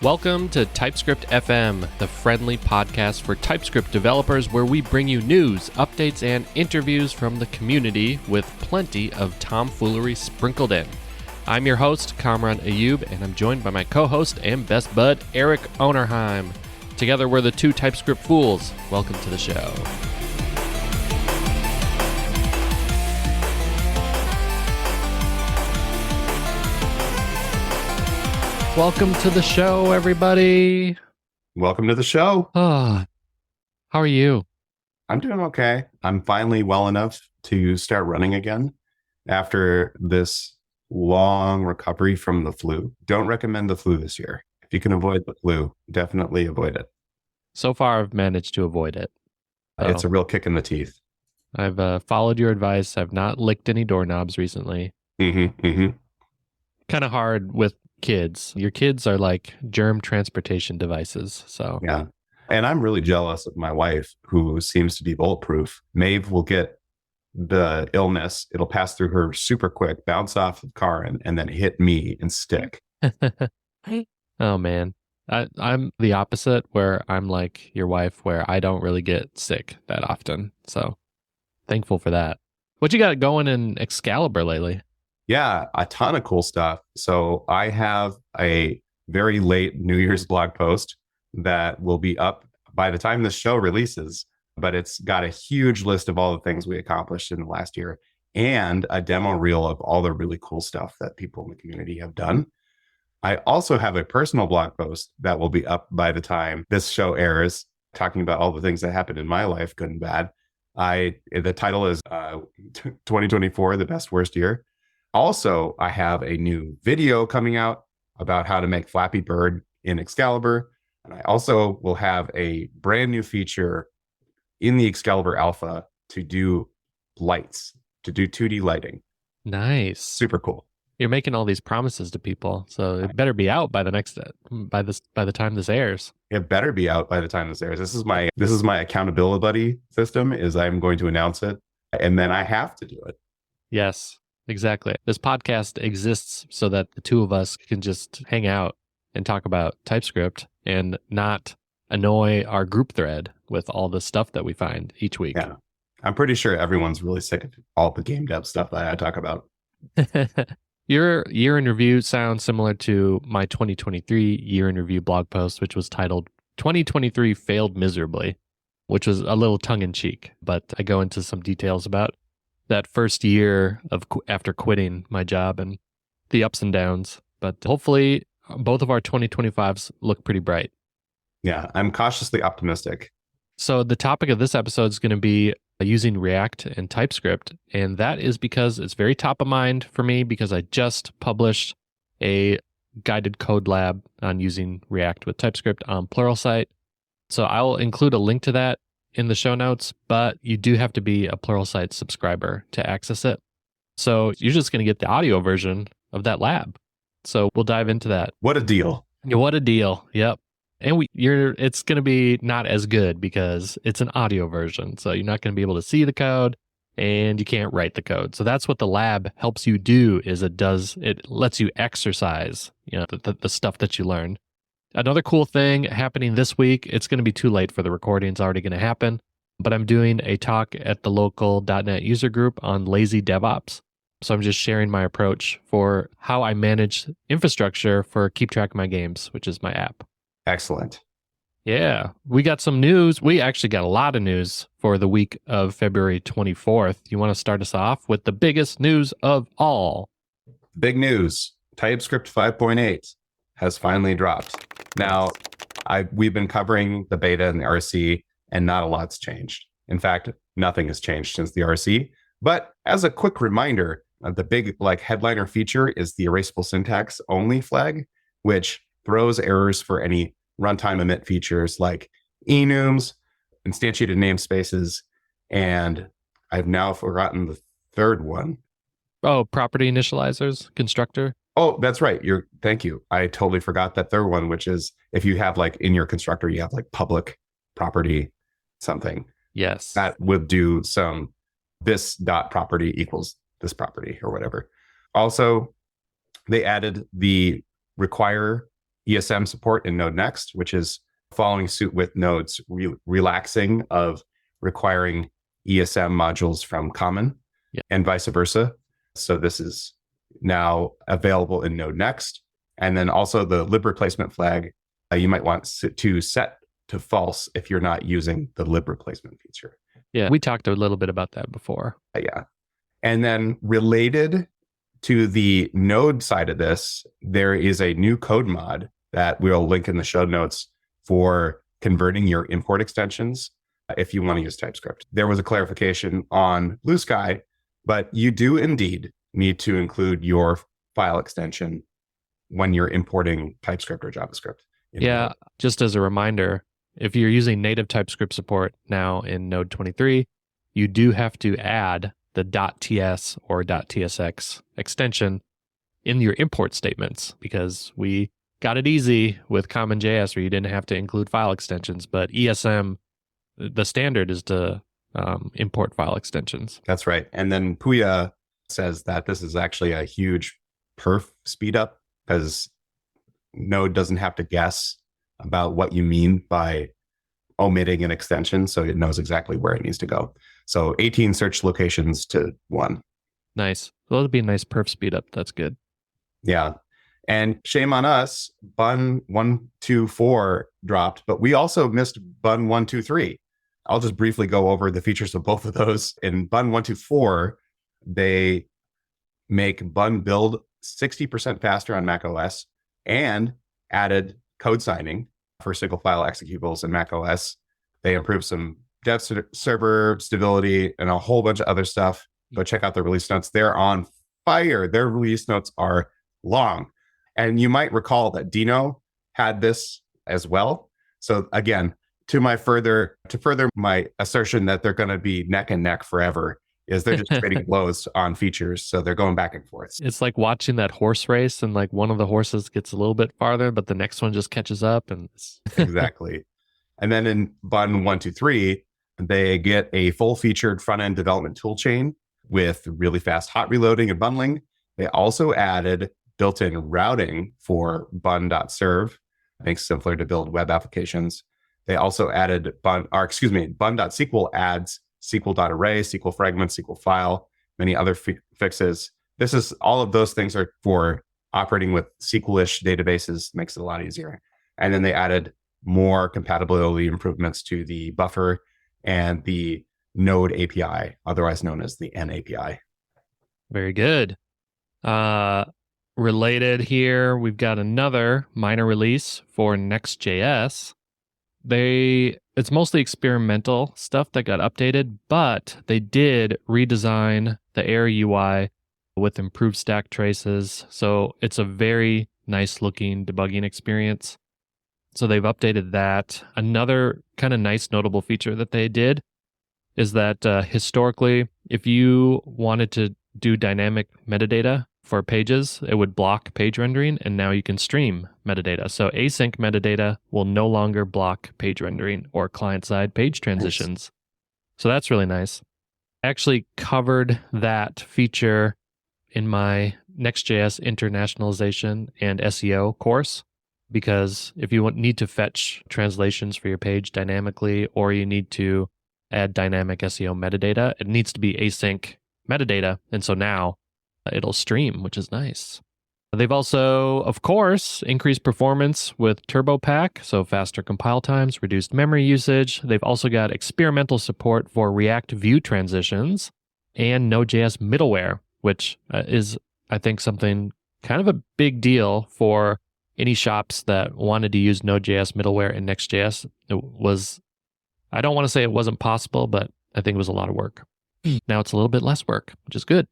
Welcome to TypeScript FM, the friendly podcast for TypeScript developers where we bring you news, updates, and interviews from the community with plenty of tomfoolery sprinkled in. I'm your host, Kamran, and I'm joined by my co-host and best bud, Erik Onerheim. Together, we're the two TypeScript fools. Welcome to the show. Welcome to the show, everybody. Welcome to the show. How are you? I'm doing okay. I'm finally well enough to start running again after this long recovery from the flu. Don't recommend the flu this year. If you can avoid the flu, definitely avoid it. So far, I've managed to avoid it. It's a real kick in the teeth. I've followed your advice. I've not licked any doorknobs recently. Kind of hard with kids. Your kids are like germ transportation devices. So yeah. And I'm really jealous of my wife, who seems to be bulletproof. Maeve will get the illness. It'll pass through her super quick, bounce off the car, and then hit me and stick. Oh, man. I'm the opposite, where I'm like your wife, where I don't really get sick that often. So thankful for that. What you got going in Excalibur lately? Yeah, a ton of cool stuff. So I have a very late New Year's blog post that will be up by the time this show releases, but it's got a huge list of all the things we accomplished in the last year and a demo reel of all the really cool stuff that people in the community have done. I also have a personal blog post that will be up by the time this show airs, talking about all the things that happened in my life, good and bad. The title is 2024, the best worst year. Also, I have a new video coming out about how to make Flappy Bird in Excalibur. And I also will have a brand new feature in the Excalibur Alpha to do lights, to do 2D lighting. Nice. Super cool. You're making all these promises to people, so it better be out by the time this airs. It better be out by the time this airs. This is my accountability buddy system, is I'm going to announce it and then I have to do it. Yes. Exactly. This podcast exists so that the two of us can just hang out and talk about TypeScript and not annoy our group thread with all the stuff that we find each week. Yeah. I'm pretty sure everyone's really sick of all the game dev stuff that I talk about. Your year in review sounds similar to my 2023 year in review blog post, which was titled 2023 Failed Miserably, which was a little tongue-in-cheek, but I go into some details about that first year of after quitting my job and the ups and downs. But hopefully both of our 2025s look pretty bright. Yeah, I'm cautiously optimistic. So the topic of this episode is going to be using React and TypeScript. And that is because it's very top of mind for me, because I just published a guided code lab on using React with TypeScript on Pluralsight. So I'll include a link to that in the show notes, but you do have to be a Pluralsight subscriber to access it. So you're just going to get the audio version of that lab. So we'll dive into that. What a deal. What a deal. Yep. And it's going to be not as good because it's an audio version. So you're not going to be able to see the code and you can't write the code. So that's what the lab helps you do, is it lets you exercise, the stuff that you learn. Another cool thing happening this week, it's going to be too late for the recording. It's already going to happen. But I'm doing a talk at the local .NET user group on lazy DevOps. So I'm just sharing my approach for how I manage infrastructure for Keep Track of My Games, which is my app. Excellent. Yeah, we got some news. We actually got a lot of news for the week of February 24th. You want to start us off with the biggest news of all? Big news. TypeScript 5.8 has finally dropped. Now, we've been covering the beta and the RC, and not a lot's changed. In fact, nothing has changed since the RC. But as a quick reminder, the big headliner feature is the erasableSyntaxOnly flag, which throws errors for any runtime emit features like enums, instantiated namespaces, and I've now forgotten the third one. Oh, property initializers, constructor. Oh, that's right. Thank you. I totally forgot that third one, which is if you have in your constructor, you have public property something. Yes. That would do some this dot property equals this property or whatever. Also, they added the require ESM support in Node Next, which is following suit with Node's relaxing of requiring ESM modules from Common and vice versa. So this is now available in Node Next. And then also the lib replacement flag, you might want to set to false if you're not using the lib replacement feature. Yeah, we talked a little bit about that before. Yeah. And then related to the Node side of this, there is a new code mod that we'll link in the show notes for converting your import extensions if you want to use TypeScript. There was a clarification on Blue Sky, but you do indeed need to include your file extension when you're importing TypeScript or JavaScript. Yeah, Node. Just as a reminder, if you're using native TypeScript support now in Node 23, you do have to add the .ts or .tsx extension in your import statements, because we got it easy with CommonJS where you didn't have to include file extensions, but ESM, the standard is to import file extensions. That's right. And then Puya says that this is actually a huge perf speed up because Node doesn't have to guess about what you mean by omitting an extension, so it knows exactly where it needs to go. So 18 search locations to 1. Nice. Well, that'd be a nice perf speed up. That's good. Yeah. And shame on us, Bun 124 dropped, but we also missed Bun 123. I'll just briefly go over the features of both of those. In Bun 124, they make Bun build 60% faster on macOS and added code signing for single file executables in macOS. They improved some dev server stability and a whole bunch of other stuff. Go check out the release notes. They're on fire. Their release notes are long. And you might recall that Dino had this as well. So again, to further my assertion that they're going to be neck and neck forever, is they're just trading blows on features. So they're going back and forth. It's like watching that horse race and like one of the horses gets a little bit farther, but the next one just catches up. And Exactly. And then in Bun 123, they get a full featured front end development toolchain with really fast hot reloading and bundling. They also added built-in routing for bun.serve, makes it simpler to build web applications. They also added bun.sql adds SQL.array, SQL fragments, SQL file, many other fixes. All of those things are for operating with SQL-ish databases, makes it a lot easier. And then they added more compatibility improvements to the buffer and the Node API, otherwise known as the N API. Very good. Related here, we've got another minor release for Next.js. It's mostly experimental stuff that got updated, but they did redesign the Air UI with improved stack traces. So it's a very nice looking debugging experience. So they've updated that. Another kind of nice notable feature that they did is that historically, if you wanted to do dynamic metadata for pages, it would block page rendering, and now you can stream metadata. So async metadata will no longer block page rendering or client-side page transitions. Nice. So that's really nice. I actually covered that feature in my Next.js internationalization and SEO course, because if you need to fetch translations for your page dynamically, or you need to add dynamic SEO metadata, it needs to be async metadata. And so now it'll stream, which is nice. They've also, of course, increased performance with TurboPack, so faster compile times, reduced memory usage. They've also got experimental support for React Vue transitions and Node.js middleware, which is, I think, something kind of a big deal for any shops that wanted to use Node.js middleware in Next.js. I don't want to say it wasn't possible, but I think it was a lot of work. Now it's a little bit less work, which is good.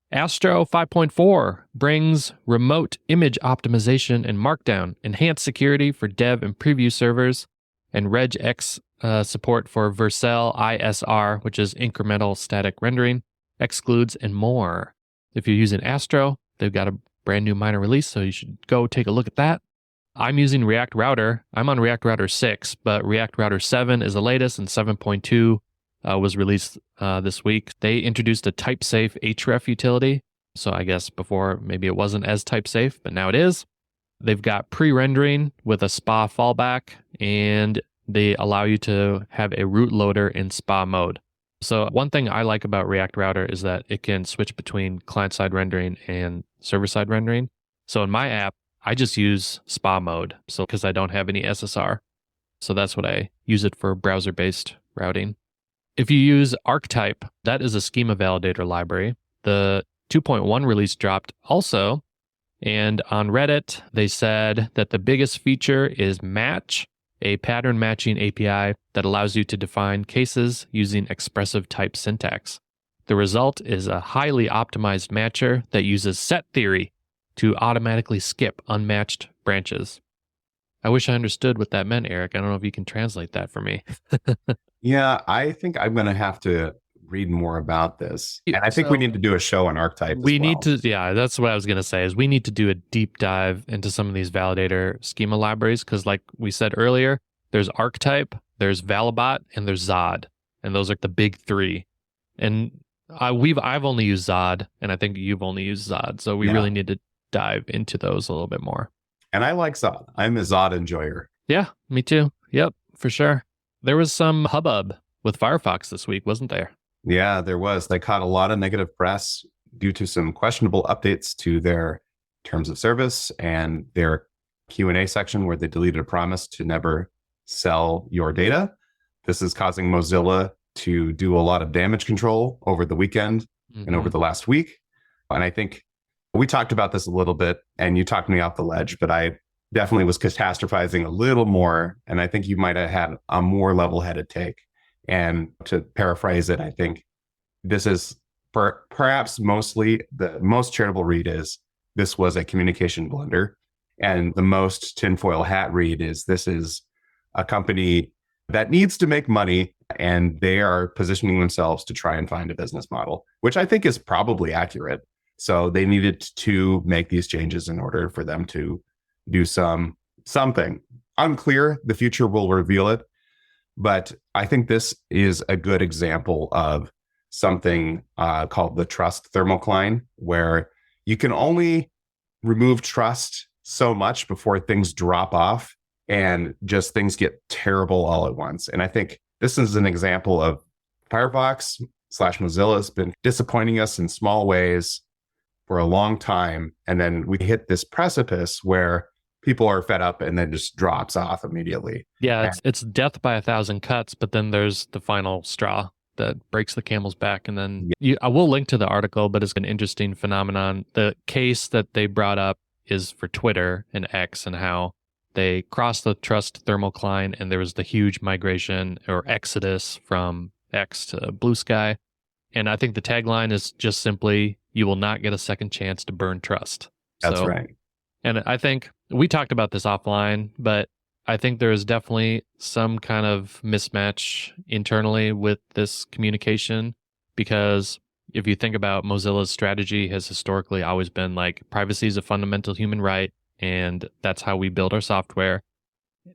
Astro 5.4 brings remote image optimization and markdown, enhanced security for dev and preview servers, and regex support for Vercel ISR, which is incremental static rendering, excludes, and more. If you're using Astro, they've got a brand new minor release, so you should go take a look at that. I'm using React Router. I'm on React Router 6, but React Router 7 is the latest, and 7.2 was released this week. They introduced a type-safe href utility. So I guess before maybe it wasn't as type-safe, but now it is. They've got pre-rendering with a SPA fallback, and they allow you to have a root loader in SPA mode. So one thing I like about React Router is that it can switch between client-side rendering and server-side rendering. So in my app, I just use SPA mode, so because I don't have any SSR. So that's what I use it for, browser-based routing. If you use ArkType, that is a schema validator library. The 2.1 release dropped also, and on Reddit, they said that the biggest feature is Match, a pattern matching API that allows you to define cases using expressive type syntax. The result is a highly optimized matcher that uses set theory to automatically skip unmatched branches. I wish I understood what that meant, Erik. I don't know if you can translate that for me. Yeah, I think I'm going to have to read more about this. And I think we need to do a show on ArkType We need to, yeah, that's what I was going to say, is we need to do a deep dive into some of these validator schema libraries, because like we said earlier, there's ArkType, there's Valibot, and there's Zod. And those are the big three. And I've only used Zod, and I think you've only used Zod. So we really need to dive into those a little bit more. And I like Zod. I'm a Zod enjoyer. Yeah, me too. Yep, for sure. There was some hubbub with Firefox this week, wasn't there? Yeah, there was. They caught a lot of negative press due to some questionable updates to their terms of service and their Q&A section where they deleted a promise to never sell your data. This is causing Mozilla to do a lot of damage control over the weekend and over the last week. And I think we talked about this a little bit, and you talked me off the ledge, but I definitely was catastrophizing a little more. And I think you might have had a more level-headed take. And to paraphrase it, I think this is perhaps mostly the most charitable read is this was a communication blunder. And the most tinfoil hat read is this is a company that needs to make money, and they are positioning themselves to try and find a business model, which I think is probably accurate. So they needed to make these changes in order for them to do something. Unclear. The future will reveal it. But I think this is a good example of something called the trust thermocline, where you can only remove trust so much before things drop off and just things get terrible all at once. And I think this is an example of Firefox / Mozilla has been disappointing us in small ways for a long time. And then we hit this precipice where people are fed up and then just drops off immediately. Yeah, it's death by 1,000 cuts, but then there's the final straw that breaks the camel's back. And then I will link to the article, but it's an interesting phenomenon. The case that they brought up is for Twitter and X, and how they crossed the trust thermocline and there was the huge migration or exodus from X to Blue Sky. And I think the tagline is just simply, you will not get a second chance to burn trust. That's right. And I think we talked about this offline, but I think there is definitely some kind of mismatch internally with this communication, because if you think about Mozilla's strategy has historically always been like, privacy is a fundamental human right, and that's how we build our software.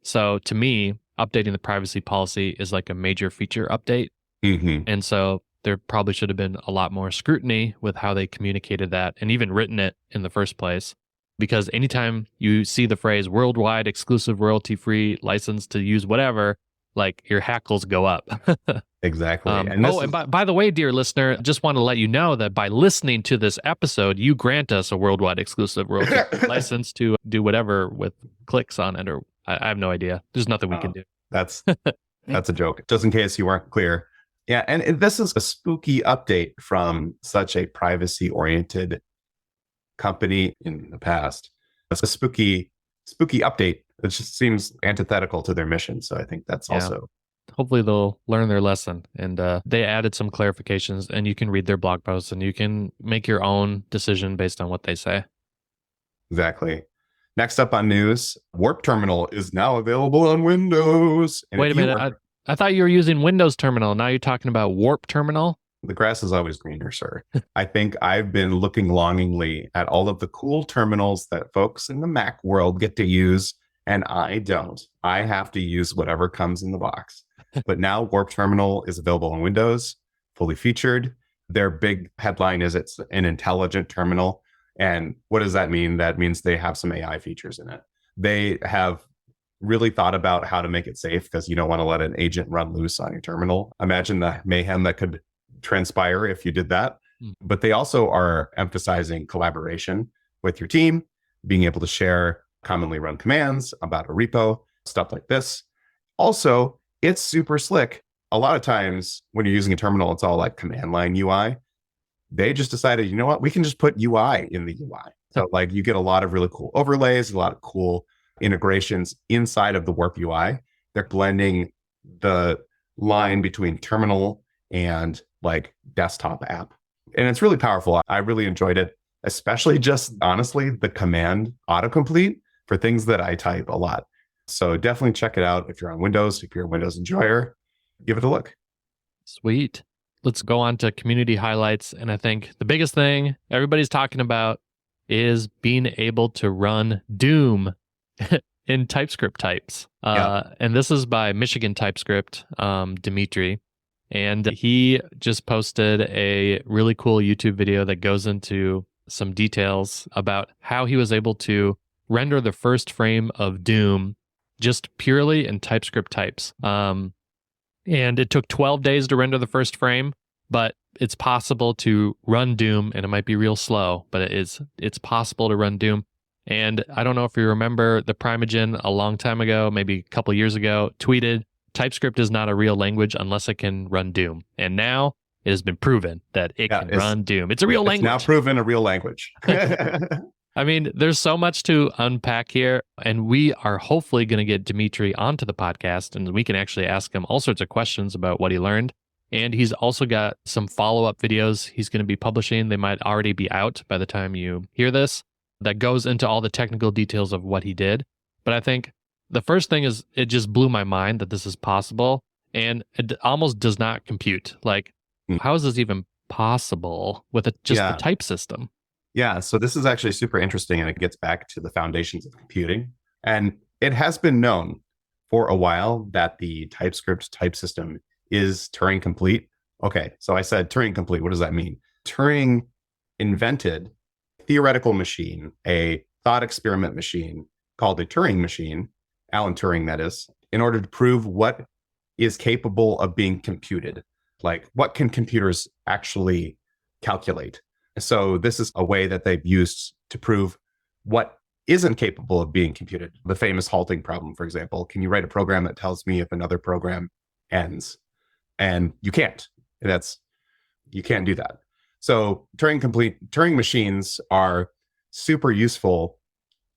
So to me, updating the privacy policy is like a major feature update. And so there probably should have been a lot more scrutiny with how they communicated that and even written it in the first place. Because anytime you see the phrase worldwide exclusive royalty-free license to use whatever, like your hackles go up. Exactly. And by the way, dear listener, just want to let you know that by listening to this episode, you grant us a worldwide exclusive royalty license to do whatever with clicks on it, or I have no idea. There's nothing we can do. That's a joke, just in case you weren't clear. Yeah, and this is a spooky update from such a privacy-oriented company in the past. It's a spooky update. It just seems antithetical to their mission. So I think that's also... Hopefully they'll learn their lesson. And they added some clarifications, and you can read their blog posts and you can make your own decision based on what they say. Exactly. Next up on news, Warp Terminal is now available on Windows. And wait a minute. I thought you were using Windows Terminal. Now you're talking about Warp Terminal? The grass is always greener, sir. I think I've been looking longingly at all of the cool terminals that folks in the Mac world get to use, and I don't. I have to use whatever comes in the box. But now Warp Terminal is available on Windows, fully featured. Their big headline is it's an intelligent terminal. And what does that mean? That means they have some AI features in it. They have really thought about how to make it safe because you don't want to let an agent run loose on your terminal. Imagine the mayhem that could transpire if you did that. But they also are emphasizing collaboration with your team, being able to share commonly run commands about a repo, stuff like this. Also, it's super slick. A lot of times when you're using a terminal, it's all like command line UI. They just decided, you know what, we can just put UI in the UI. So like you get a lot of really cool overlays, a lot of cool integrations inside of the Warp UI. They're blending the line between terminal and like desktop app. And it's really powerful. I really enjoyed it, especially just honestly, the command autocomplete for things that I type a lot. So definitely check it out if you're on Windows, if you're a Windows enjoyer, give it a look. Sweet. Let's go on to community highlights. And I think the biggest thing everybody's talking about is being able to run Doom in TypeScript types. And this is by Michigan TypeScript, Dimitri. And he just posted a really cool YouTube video that goes into some details about how he was able to render the first frame of Doom just purely in TypeScript types. And it took 12 days to render the first frame, but it's possible to run Doom, and it might be real slow, but it's possible to run Doom. And I don't know if you remember, the Primogen a long time ago, maybe a couple years ago, tweeted, TypeScript is not a real language unless it can run Doom. And now it has been proven that it can run Doom. It's a real language. It's now proven a real language. I mean, there's so much to unpack here, and we are hopefully going to get Dimitri onto the podcast, and we can actually ask him all sorts of questions about what he learned. And he's also got some follow-up videos he's going to be publishing. They might already be out by the time you hear this, that goes into all the technical details of what he did. But I think the first thing is it just blew my mind that this is possible, and it almost does not compute. Like, how is this even possible with the type system? Yeah, so this is actually super interesting, and it gets back to the foundations of computing. And it has been known for a while that the TypeScript type system is Turing complete. Okay, so I said Turing complete. What does that mean? Turing invented a theoretical machine, a thought experiment machine called a Turing machine, Alan Turing, that is, in order to prove what is capable of being computed. Like, what can computers actually calculate? So this is a way that they've used to prove what isn't capable of being computed. The famous halting problem, for example. Can you write a program that tells me if another program ends? And you can't. You can't do that. So Turing machines are super useful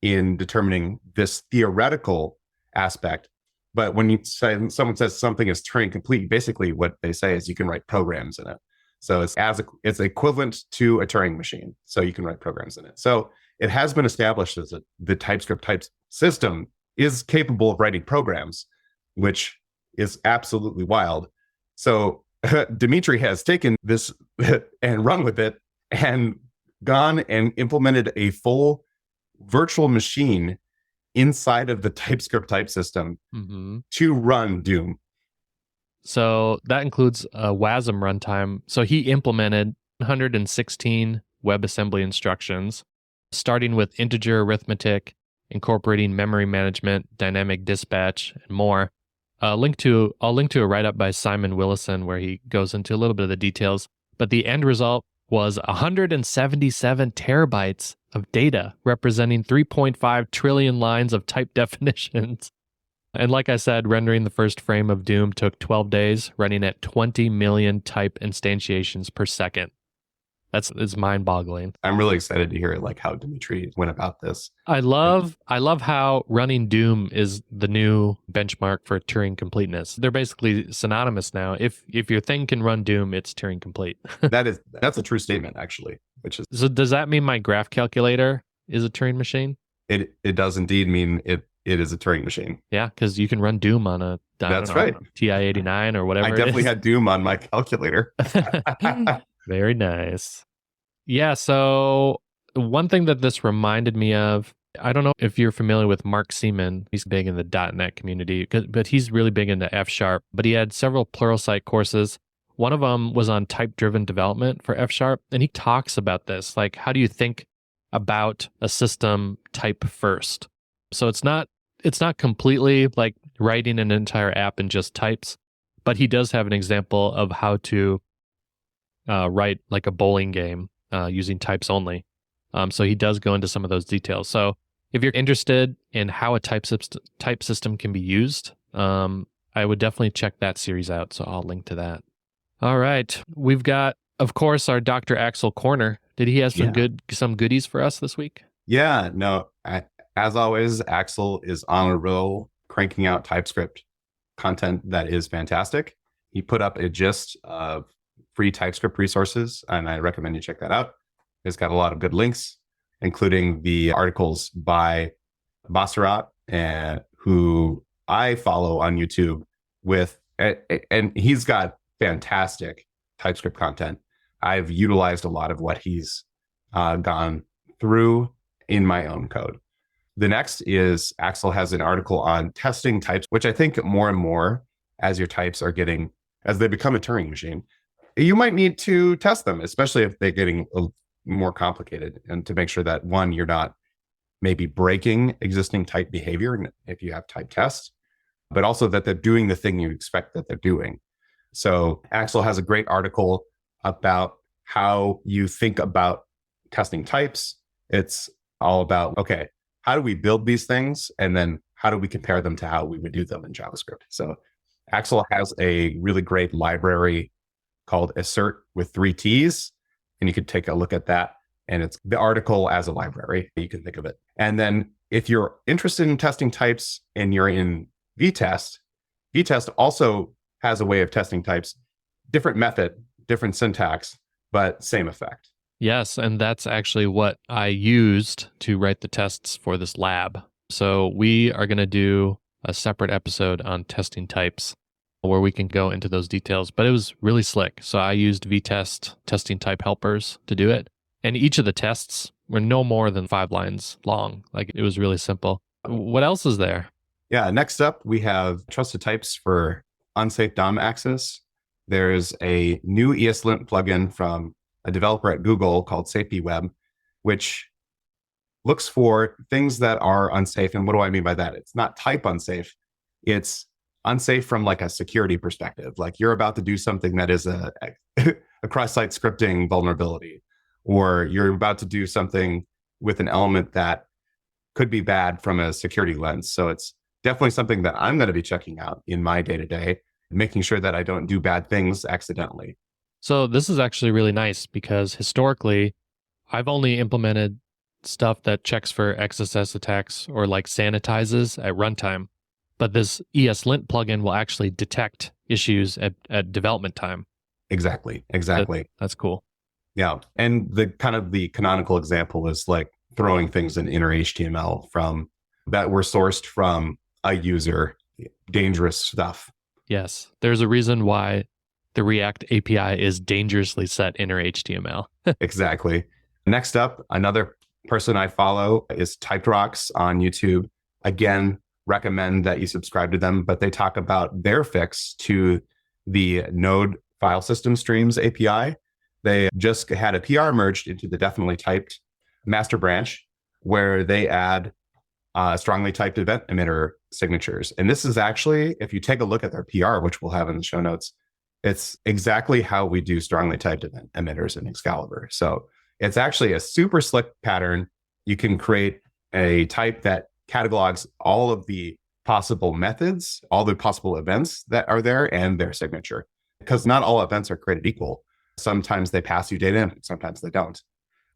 in determining this theoretical aspect. But when someone says something is Turing complete, basically what they say is you can write programs in it. So it's equivalent to a Turing machine. So you can write programs in it. So it has been established as the TypeScript type system is capable of writing programs, which is absolutely wild. So Dimitri has taken this and run with it and gone and implemented a full virtual machine inside of the TypeScript type system to run Doom. So that includes a WASM runtime. So he implemented 116 WebAssembly instructions, starting with integer arithmetic, incorporating memory management, dynamic dispatch, and more. I'll link to a write-up by Simon Willison where he goes into a little bit of the details. But the end result was 177 terabytes of data, representing 3.5 trillion lines of type definitions. And like I said, rendering the first frame of Doom took 12 days, running at 20 million type instantiations per second. It's mind-boggling. I'm really excited to hear like how Dimitri went about this. I love how running Doom is the new benchmark for Turing completeness. They're basically synonymous now. If your thing can run Doom, it's Turing complete. That's a true statement, actually. So does that mean my graph calculator is a Turing machine? It does indeed mean it is a Turing machine. Yeah, because you can run Doom on a TI-89 or whatever. I definitely had Doom on my calculator. Very nice. Yeah, so one thing that this reminded me of, I don't know if you're familiar with Mark Seaman. He's big in the .NET community, but he's really big into F#. But he had several Pluralsight courses. One of them was on type-driven development for F#, and he talks about this. Like, how do you think about a system type first. So it's not completely like writing an entire app in just types, but he does have an example of how to write like a bowling game using types only. So he does go into some of those details. So if you're interested in how a type system can be used, I would definitely check that series out. So I'll link to that. All right. We've got, of course, our Dr. Axel corner. Did he have some goodies for us this week? Yeah, no. As always, Axel is on a roll, cranking out TypeScript content that is fantastic. He put up a gist of free TypeScript resources, and I recommend you check that out. It's got a lot of good links, including the articles by Bassarat, who I follow on YouTube and he's got fantastic TypeScript content. I've utilized a lot of what he's gone through in my own code. The next is Axel has an article on testing types, which I think more and more as your types as they become a Turing machine, you might need to test them, especially if they're getting more complicated, and to make sure that one, you're not maybe breaking existing type behavior if you have type tests, but also that they're doing the thing you expect that they're doing. So Axel has a great article about how you think about testing types. It's all about, okay, how do we build these things? And then how do we compare them to how we would do them in JavaScript? So Axel has a really great library called Assert with 3 T's. And you could take a look at that. And it's the article as a library. You can think of it. And then if you're interested in testing types and you're in VTest also has a way of testing types, different method, different syntax, but same effect. Yes, and that's actually what I used to write the tests for this lab. So we are going to do a separate episode on testing types where we can go into those details, but it was really slick. So I used VTest testing type helpers to do it. And each of the tests were no more than 5 lines long. Like, it was really simple. What else is there? Yeah, next up, we have trusted types for unsafe DOM access. There's a new ESLint plugin from a developer at Google called SafetyWeb, which looks for things that are unsafe. And what do I mean by that? It's not type unsafe. It's unsafe from like a security perspective. Like, you're about to do something that is a cross-site scripting vulnerability, or you're about to do something with an element that could be bad from a security lens. So it's definitely something that I'm going to be checking out in my day-to-day, making sure that I don't do bad things accidentally. So this is actually really nice because historically, I've only implemented stuff that checks for XSS attacks or like sanitizes at runtime. But this ESLint plugin will actually detect issues at development time. Exactly. That's cool. Yeah. And the canonical example is like throwing things in inner HTML from that were sourced from a user, dangerous stuff. Yes. There's a reason why the React API is dangerously set inner HTML. Exactly. Next up, another person I follow is Typed Rocks on YouTube. Again, recommend that you subscribe to them, but they talk about their fix to the Node file system streams API. They just had a PR merged into the definitely typed master branch where they add strongly typed event emitter signatures. And this is actually, if you take a look at their PR, which we'll have in the show notes, it's exactly how we do strongly typed event emitters in Excalibur. So it's actually a super slick pattern. You can create a type that catalogs all of the possible methods, all the possible events that are there, and their signature. Because not all events are created equal. Sometimes they pass you data in, sometimes they don't.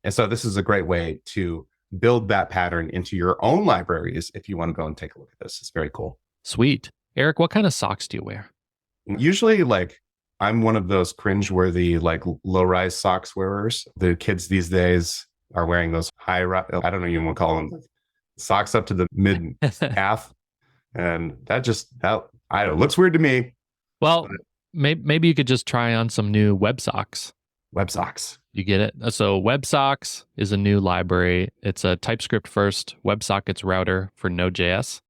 And so this is a great way to build that pattern into your own libraries if you want to go and take a look at this. It's very cool. Sweet. Eric, what kind of socks do you wear? Usually, like, I'm one of those cringe-worthy, like, low-rise socks wearers. The kids these days are wearing those I don't know, you want to call them socks up to the mid calf. And that I don't know, looks weird to me. Well, maybe you could just try on some new WebSocks. WebSocks. You get it? So WebSocks is a new library. It's a TypeScript first WebSockets router for Node.js.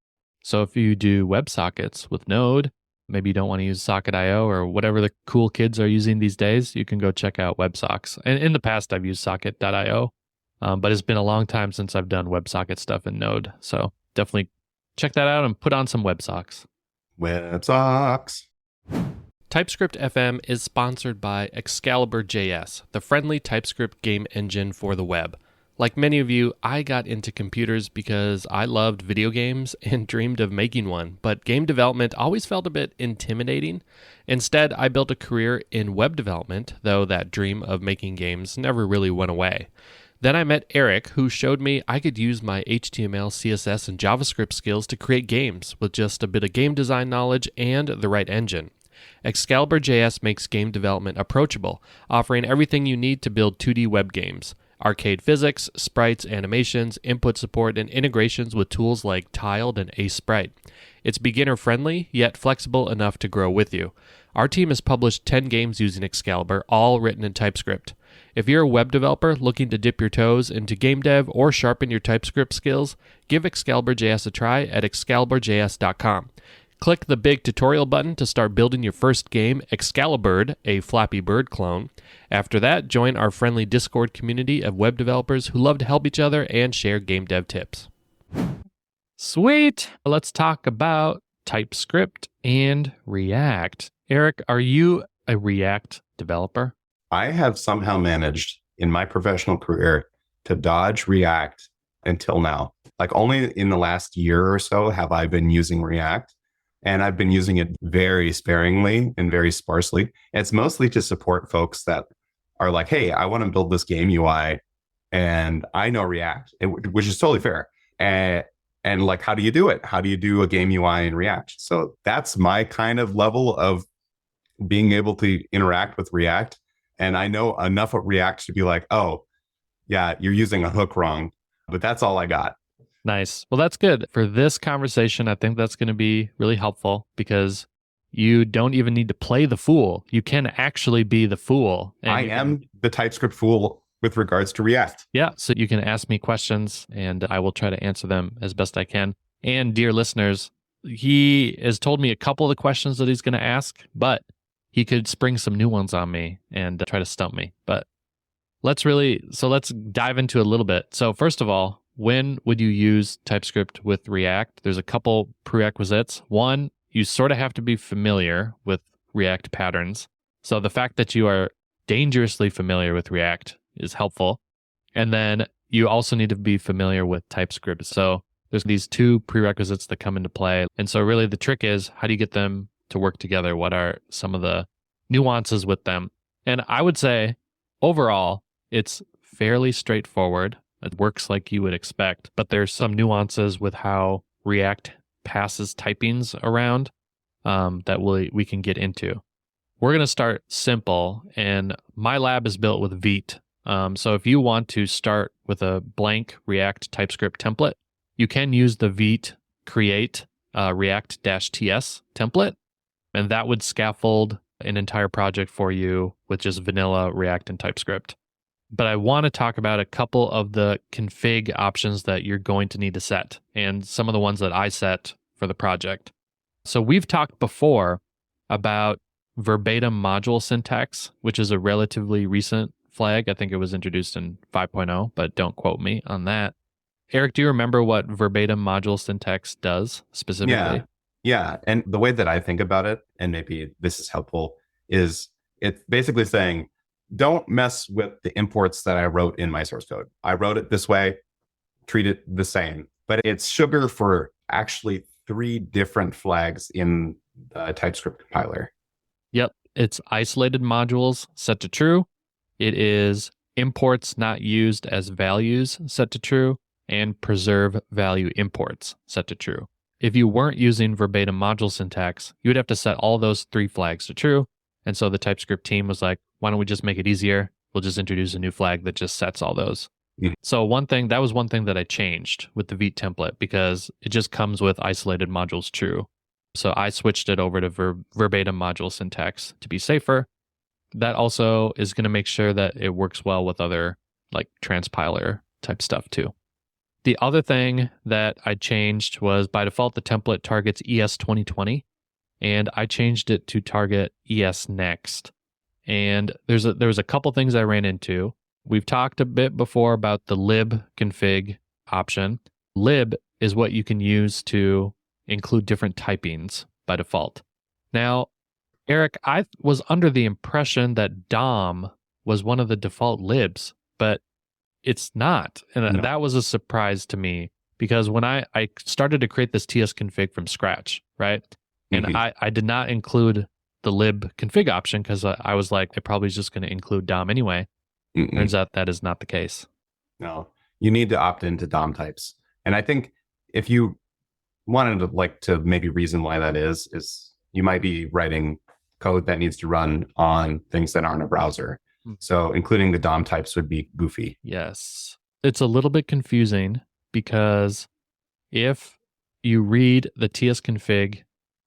So if you do WebSockets with Node, maybe you don't want to use Socket.io or whatever the cool kids are using these days, you can go check out WebSocks. And in the past, I've used Socket.io. But it's been a long time since I've done WebSocket stuff in Node. So definitely check that out and put on some WebSocks. WebSocks. TypeScript FM is sponsored by ExcaliburJS, the friendly TypeScript game engine for the web. Like many of you, I got into computers because I loved video games and dreamed of making one, but game development always felt a bit intimidating. Instead, I built a career in web development, though that dream of making games never really went away. Then I met Erik, who showed me I could use my HTML, CSS, and JavaScript skills to create games with just a bit of game design knowledge and the right engine. ExcaliburJS makes game development approachable, offering everything you need to build 2D web games. Arcade physics, sprites, animations, input support, and integrations with tools like Tiled and AceSprite. It's beginner-friendly, yet flexible enough to grow with you. Our team has published 10 games using Excalibur, all written in TypeScript. If you're a web developer looking to dip your toes into game dev or sharpen your TypeScript skills, give ExcaliburJS a try at excaliburjs.com. Click the big tutorial button to start building your first game, Excalibur, a Flappy Bird clone. After that, join our friendly Discord community of web developers who love to help each other and share game dev tips. Sweet! Let's talk about TypeScript and React. Erik, are you a React developer? I have somehow managed in my professional career to dodge React until now. Like only in the last year or so have I been using React. And I've been using it very sparingly and very sparsely. It's mostly to support folks that are like, hey, I want to build this game UI and I know React, which is totally fair. And like, how do you do it? How do you do a game UI in React? So that's my kind of level of being able to interact with React. And I know enough of React to be like, oh, yeah, you're using a hook wrong. But that's all I got. Nice. Well, that's good. For this conversation, I think that's going to be really helpful because you don't even need to play the fool. You can actually be the fool. I am the TypeScript fool with regards to React. Yeah. So you can ask me questions and I will try to answer them as best I can. And dear listeners, he has told me a couple of the questions that he's going to ask, but he could spring some new ones on me and try to stump me. But let's dive into a little bit. So first of all, when would you use TypeScript with React? There's a couple prerequisites. One, you sort of have to be familiar with React patterns. So the fact that you are dangerously familiar with React is helpful. And then you also need to be familiar with TypeScript. So there's these two prerequisites that come into play. And so really the trick is, how do you get them to work together? What are some of the nuances with them? And I would say overall, it's fairly straightforward. It works like you would expect, but there's some nuances with how React passes typings around that we can get into. We're going to start simple, and my lab is built with Vite. So if you want to start with a blank React TypeScript template, you can use the Vite create React-TS template, and that would scaffold an entire project for you with just vanilla React and TypeScript. But I want to talk about a couple of the config options that you're going to need to set and some of the ones that I set for the project. So we've talked before about verbatim module syntax, which is a relatively recent flag. I think it was introduced in 5.0, but don't quote me on that. Erik, do you remember what verbatim module syntax does specifically? Yeah. And the way that I think about it, and maybe this is helpful, is it's basically saying, don't mess with the imports that I wrote in my source code. I wrote it this way, treat it the same. But it's sugar for actually 3 different flags in the TypeScript compiler. Yep. It's isolated modules set to true. It is imports not used as values set to true, and preserve value imports set to true. If you weren't using verbatim module syntax, you would have to set all those 3 flags to true. And so the TypeScript team was like, why don't we just make it easier? We'll just introduce a new flag that just sets all those. Mm-hmm. So that was one thing that I changed with the Vite template because it just comes with isolated modules true. So I switched it over to verbatim module syntax to be safer. That also is going to make sure that it works well with other like transpiler type stuff too. The other thing that I changed was by default, the template targets ES 2020, and I changed it to target ES Next. And there was a couple things I ran into. we've talked a bit before about the lib config option. Lib is what you can use to include different typings by default. Now, Erik, I was under the impression that DOM was one of the default libs, but it's not. And No. that was a surprise to me because when I started to create this TSConfig from scratch, right? And Mhm. I did not include the lib config option because I was like, it probably is just going to include DOM anyway. Mm-mm. Turns out that is not the case. No, you need to opt into DOM types. And I think if you wanted to maybe reason why that is you might be writing code that needs to run on things that aren't a browser. So including the DOM types would be goofy. Yes. It's a little bit confusing because if you read the TSConfig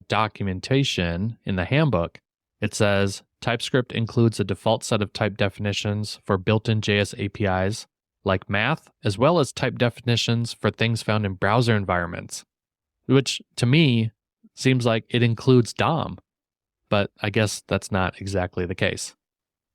documentation in the handbook, it says TypeScript includes a default set of type definitions for built-in JS APIs like math, as well as type definitions for things found in browser environments, which to me seems like it includes DOM, but I guess that's not exactly the case.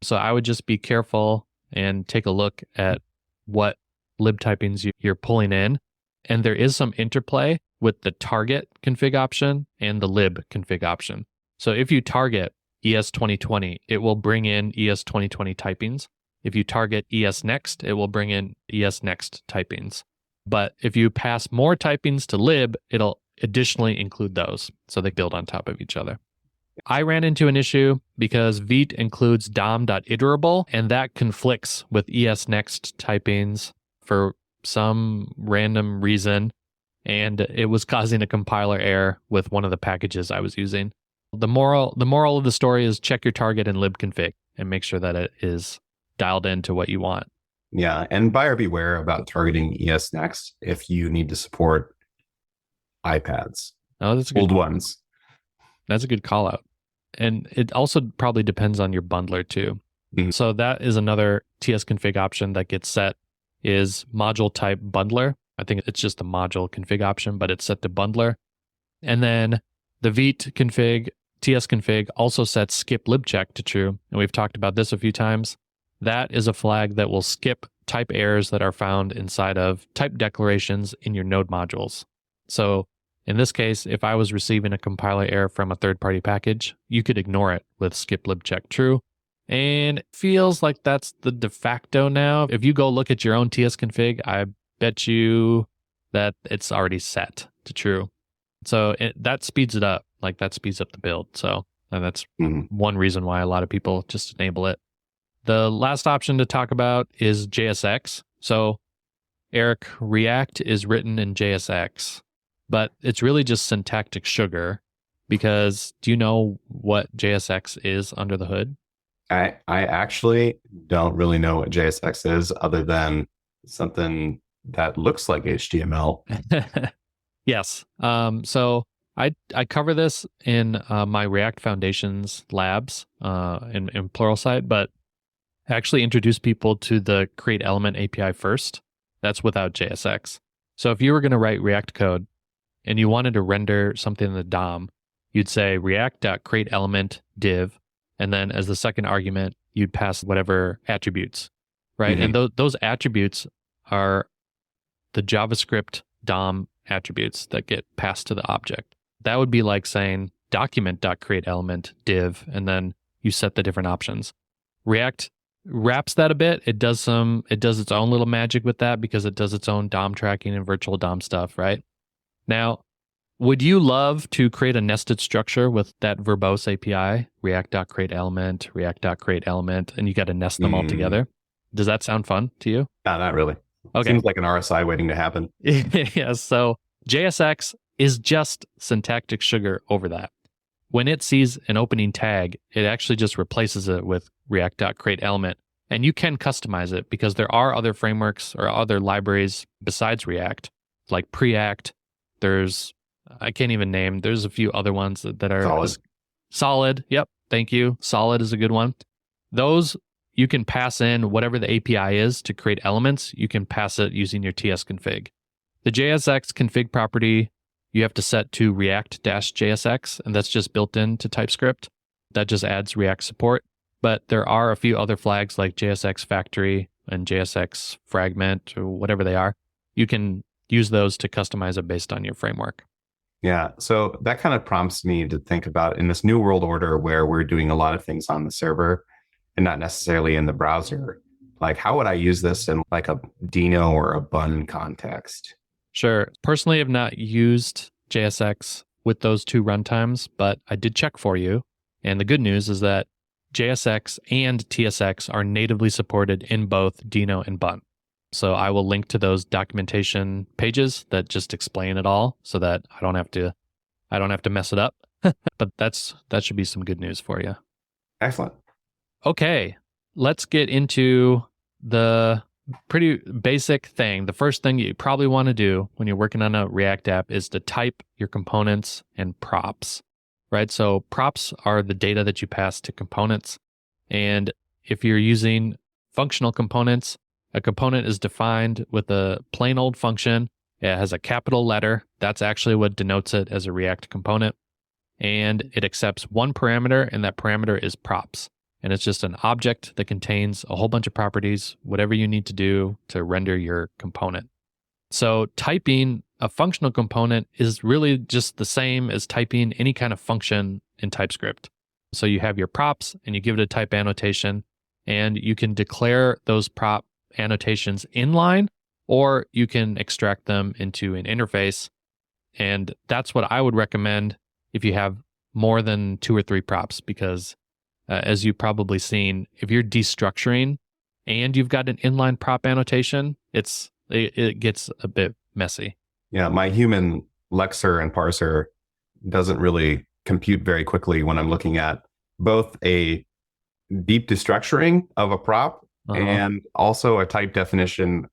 So I would just be careful and take a look at what lib typings you're pulling in. And there is some interplay with the target config option and the lib config option. So if you target ES 2020, it will bring in ES 2020 typings. If you target ES Next, it will bring in ES Next typings. But if you pass more typings to lib, it'll additionally include those. So they build on top of each other. I ran into an issue because Vite includes dom.iterable, and that conflicts with ESNext typings for some random reason, and it was causing a compiler error with one of the packages I was using. The moral of the story is check your target in libconfig and make sure that it is dialed into what you want. Yeah, and buyer beware about targeting ESNext if you need to support iPads. Oh, that's a good old ones. That's a good call out. And it also probably depends on your bundler too. Mhm. So that is another TSConfig option that gets set is module type bundler. I think it's just a module config option, but it's set to bundler. And then the Vite config, TSConfig also sets skip libcheck to true. And we've talked about this a few times. That is a flag that will skip type errors that are found inside of type declarations in your node modules. So in this case, if I was receiving a compiler error from a third-party package, you could ignore it with skip libcheck true. And it feels like that's the de facto now. If you go look at your own TSConfig, I bet you that it's already set to true. So that speeds it up. Like that speeds up the build. So and that's one reason why a lot of people just enable it. The last option to talk about is JSX. So Erik, React is written in JSX. But it's really just syntactic sugar because do you know what JSX is under the hood? I actually don't really know what JSX is other than something that looks like HTML. Yes. So I cover this in my React Foundations labs in Pluralsight, but I actually introduce people to the create element API first. That's without JSX. So if you were going to write React code, and you wanted to render something in the DOM, you'd say react.createElement div, and then as the second argument, you'd pass whatever attributes, right? And those attributes are the JavaScript DOM attributes that get passed to the object. That would be like saying document.createElement div, and then you set the different options. React wraps that a bit. It does its own little magic with that because it does its own DOM tracking and virtual DOM stuff, right? Now, would you love to create a nested structure with that verbose API, react.createElement, react.createElement, and you got to nest them all together? Does that sound fun to you? No, not really. Okay. Seems like an RSI waiting to happen. Yes. So JSX is just syntactic sugar over that. When it sees an opening tag, it actually just replaces it with react.createElement. And you can customize it because there are other frameworks or other libraries besides React, like Preact. I can't even name. There's a few other ones that are Solid. Yep. Thank you. Solid is a good one. Those you can pass in whatever the API is to create elements. You can pass it using your TSConfig. The JSX config property you have to set to React-JSX, and that's just built into TypeScript. That just adds React support. But there are a few other flags like JSX factory, and JSX fragment or whatever they are, you can use those to customize it based on your framework. Yeah. So that kind of prompts me to think about in this new world order where we're doing a lot of things on the server and not necessarily in the browser. Like, how would I use this in like a Dino or a bun context? Sure. Personally, I've not used JSX with those two runtimes, but I did check for you. And the good news is that JSX and TSX are natively supported in both Dino and bun. So I will link to those documentation pages that just explain it all so that I don't have to mess it up. But that should be some good news for you. Excellent. Okay, let's get into the pretty basic thing. The first thing you probably want to do when you're working on a React app is to type your components and props, right? So props are the data that you pass to components. And if you're using functional components, a component is defined with a plain old function. It has a capital letter. That's actually what denotes it as a React component. And it accepts one parameter, and that parameter is props. And it's just an object that contains a whole bunch of properties, whatever you need to do to render your component. So typing a functional component is really just the same as typing any kind of function in TypeScript. So you have your props and you give it a type annotation, and you can declare those prop annotations inline, or you can extract them into an interface. And that's what I would recommend if you have more than 2 or 3 props, because as you've probably seen, if you're destructuring and you've got an inline prop annotation, it gets a bit messy. Yeah, my human lexer and parser doesn't really compute very quickly when I'm looking at both a deep destructuring of a prop and also a type definition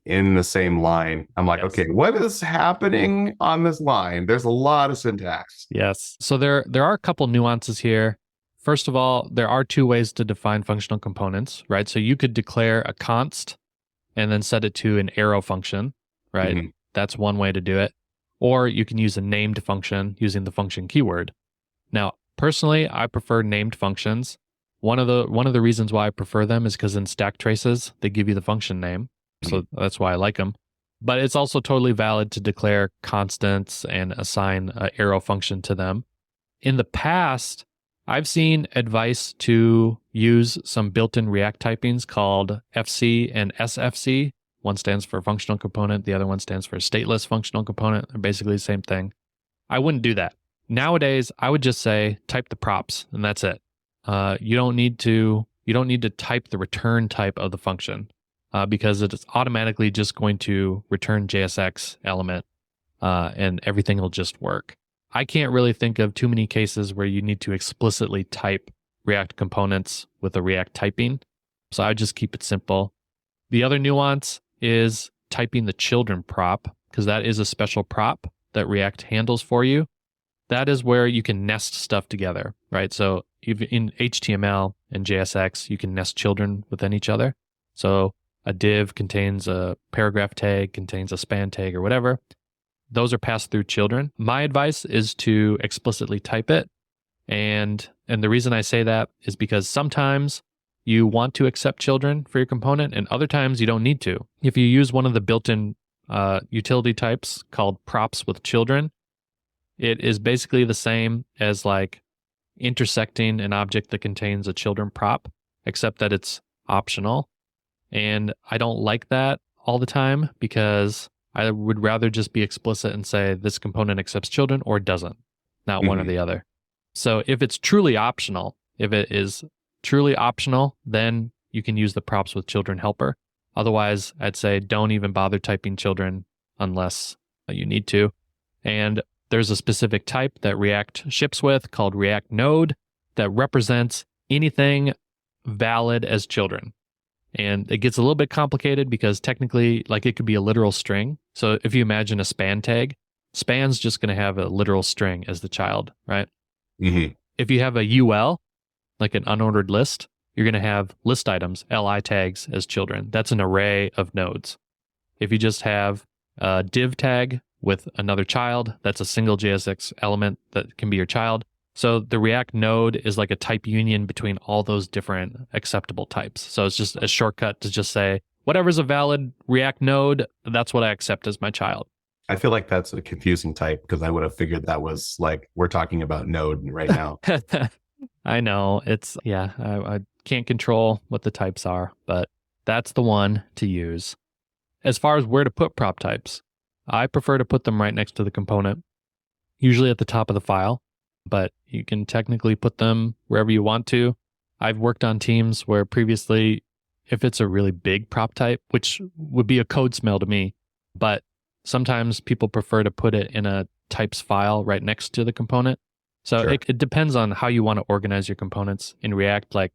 in the same line. I'm like, okay, what is happening on this line? There's a lot of syntax. Yes. So there are a couple nuances here. First of all, there are 2 ways to define functional components, right? So you could declare a const and then set it to an arrow function, right? Mm-hmm. That's one way to do it. Or you can use a named function using the function keyword. Now, personally, I prefer named functions. One of the reasons why I prefer them is because in stack traces, they give you the function name. So that's why I like them. But it's also totally valid to declare constants and assign an arrow function to them. In the past, I've seen advice to use some built-in React typings called FC and SFC. One stands for functional component. The other one stands for stateless functional component. They're basically the same thing. I wouldn't do that. Nowadays, I would just say type the props, and that's it. You don't need to type the return type of the function because it's automatically just going to return JSX element, and everything will just work. I can't really think of too many cases where you need to explicitly type React components with a React typing. So I would just keep it simple. The other nuance is typing the children prop, because that is a special prop that React handles for you. That is where you can nest stuff together, right? So even in HTML and JSX, you can nest children within each other. So a div contains a paragraph tag, contains a span tag or whatever. Those are passed through children. My advice is to explicitly type it. And the reason I say that is because sometimes you want to accept children for your component, and other times you don't need to. If you use one of the built-in utility types called props with children, it is basically the same as like intersecting an object that contains a children prop, except that it's optional. And I don't like that all the time because I would rather just be explicit and say this component accepts children or doesn't, not one or the other. So if it's truly optional, then you can use the props with children helper. Otherwise, I'd say don't even bother typing children unless you need to. And there's a specific type that React ships with called React Node that represents anything valid as children. And it gets a little bit complicated because technically, like, it could be a literal string. So if you imagine a span tag, span's just going to have a literal string as the child, right? Mm-hmm. If you have a UL, like an unordered list, you're going to have list items, li tags, as children. That's an array of nodes. If you just have a div tag with another child, that's a single JSX element that can be your child. So the React node is like a type union between all those different acceptable types. So it's just a shortcut to just say, whatever's a valid React node, that's what I accept as my child. I feel like that's a confusing type because I would have figured that was like, we're talking about node right now. I know. I can't control what the types are, but that's the one to use. As far as where to put prop types, I prefer to put them right next to the component, usually at the top of the file, but you can technically put them wherever you want to. I've worked on teams where previously, if it's a really big prop type, which would be a code smell to me, but sometimes people prefer to put it in a types file right next to the component. So Sure. it depends on how you want to organize your components in React. Like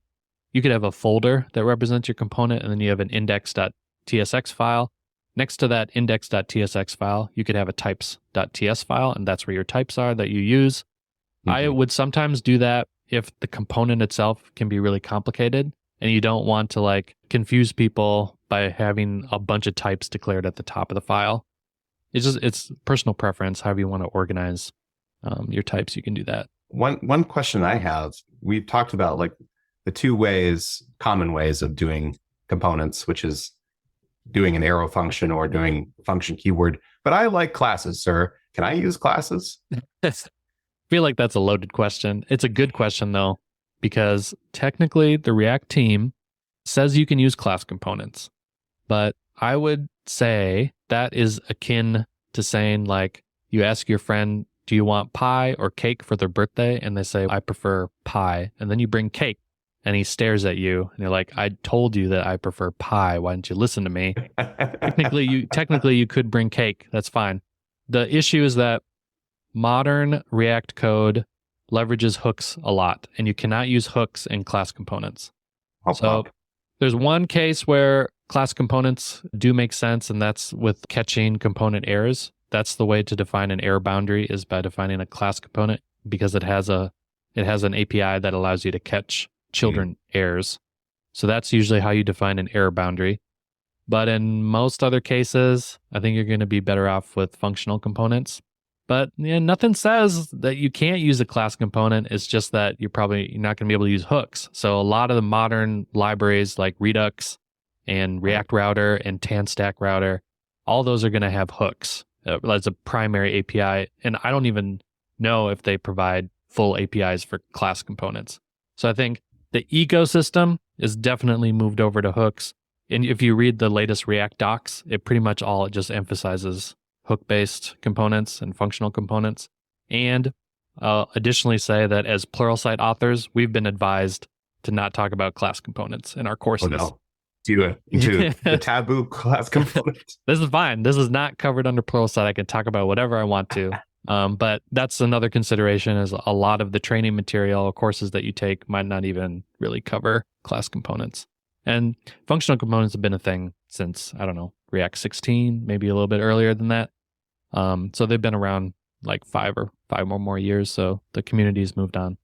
you could have a folder that represents your component, and then you have an index.tsx file. Next to that index.tsx file, you could have a types.ts file, and that's where your types are that you use. I would sometimes do that if the component itself can be really complicated and you don't want to like confuse people by having a bunch of types declared at the top of the file. It's personal preference, however you want to organize your types, you can do that. One question I have, we've talked about like the common ways of doing components, which is doing an arrow function or doing function keyword. But I like classes, sir. Can I use classes? I feel like that's a loaded question. It's a good question though, because technically the React team says you can use class components, but I would say that is akin to saying like you ask your friend, do you want pie or cake for their birthday? And they say, I prefer pie. And then you bring cake and he stares at you and you're like, I told you that I prefer pie. Why didn't you listen to me? Technically you could bring cake. That's fine. The issue is that modern React code leverages hooks a lot, and you cannot use hooks in class components. There's one case where class components do make sense, and that's with catching component errors. That's the way to define an error boundary, is by defining a class component, because it has an API that allows you to catch children errors. So that's usually how you define an error boundary. But in most other cases, I think you're going to be better off with functional components. But nothing says that you can't use a class component. It's just that you're not going to be able to use hooks. So a lot of the modern libraries like Redux and React Router and TanStack Router, all those are going to have hooks as a primary API. And I don't even know if they provide full APIs for class components. So I think the ecosystem is definitely moved over to hooks. And if you read the latest React docs, it pretty much all just emphasizes hook-based components and functional components. And additionally say that as Pluralsight authors, we've been advised to not talk about class components in our courses. Oh, no. Do the taboo class component. This is fine. This is not covered under Pluralsight. I can talk about whatever I want to. But that's another consideration, is a lot of the training material courses that you take might not even really cover class components. And functional components have been a thing since, I don't know, React 16, maybe a little bit earlier than that. So they've been around like five or more years. So the community's moved on.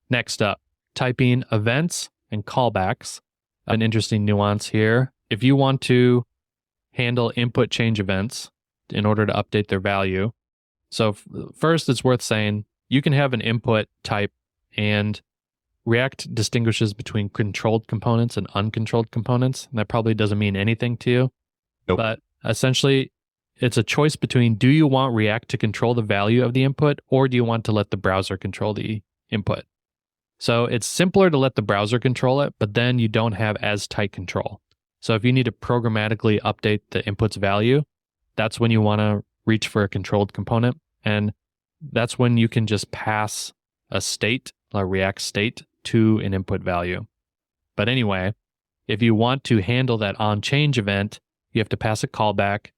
Next up, typing events and callbacks. An interesting nuance here. If you want to handle input change events in order to update their value. So first, it's worth saying you can have an input type, and React distinguishes between controlled components and uncontrolled components. And that probably doesn't mean anything to you. Nope. But essentially, it's a choice between, do you want React to control the value of the input, or do you want to let the browser control the input? So it's simpler to let the browser control it, but then you don't have as tight control. So if you need to programmatically update the input's value, that's when you want to reach for a controlled component. And that's when you can just pass a state, a React state, to an input value. But anyway, if you want to handle that on-change event, you have to pass a callback.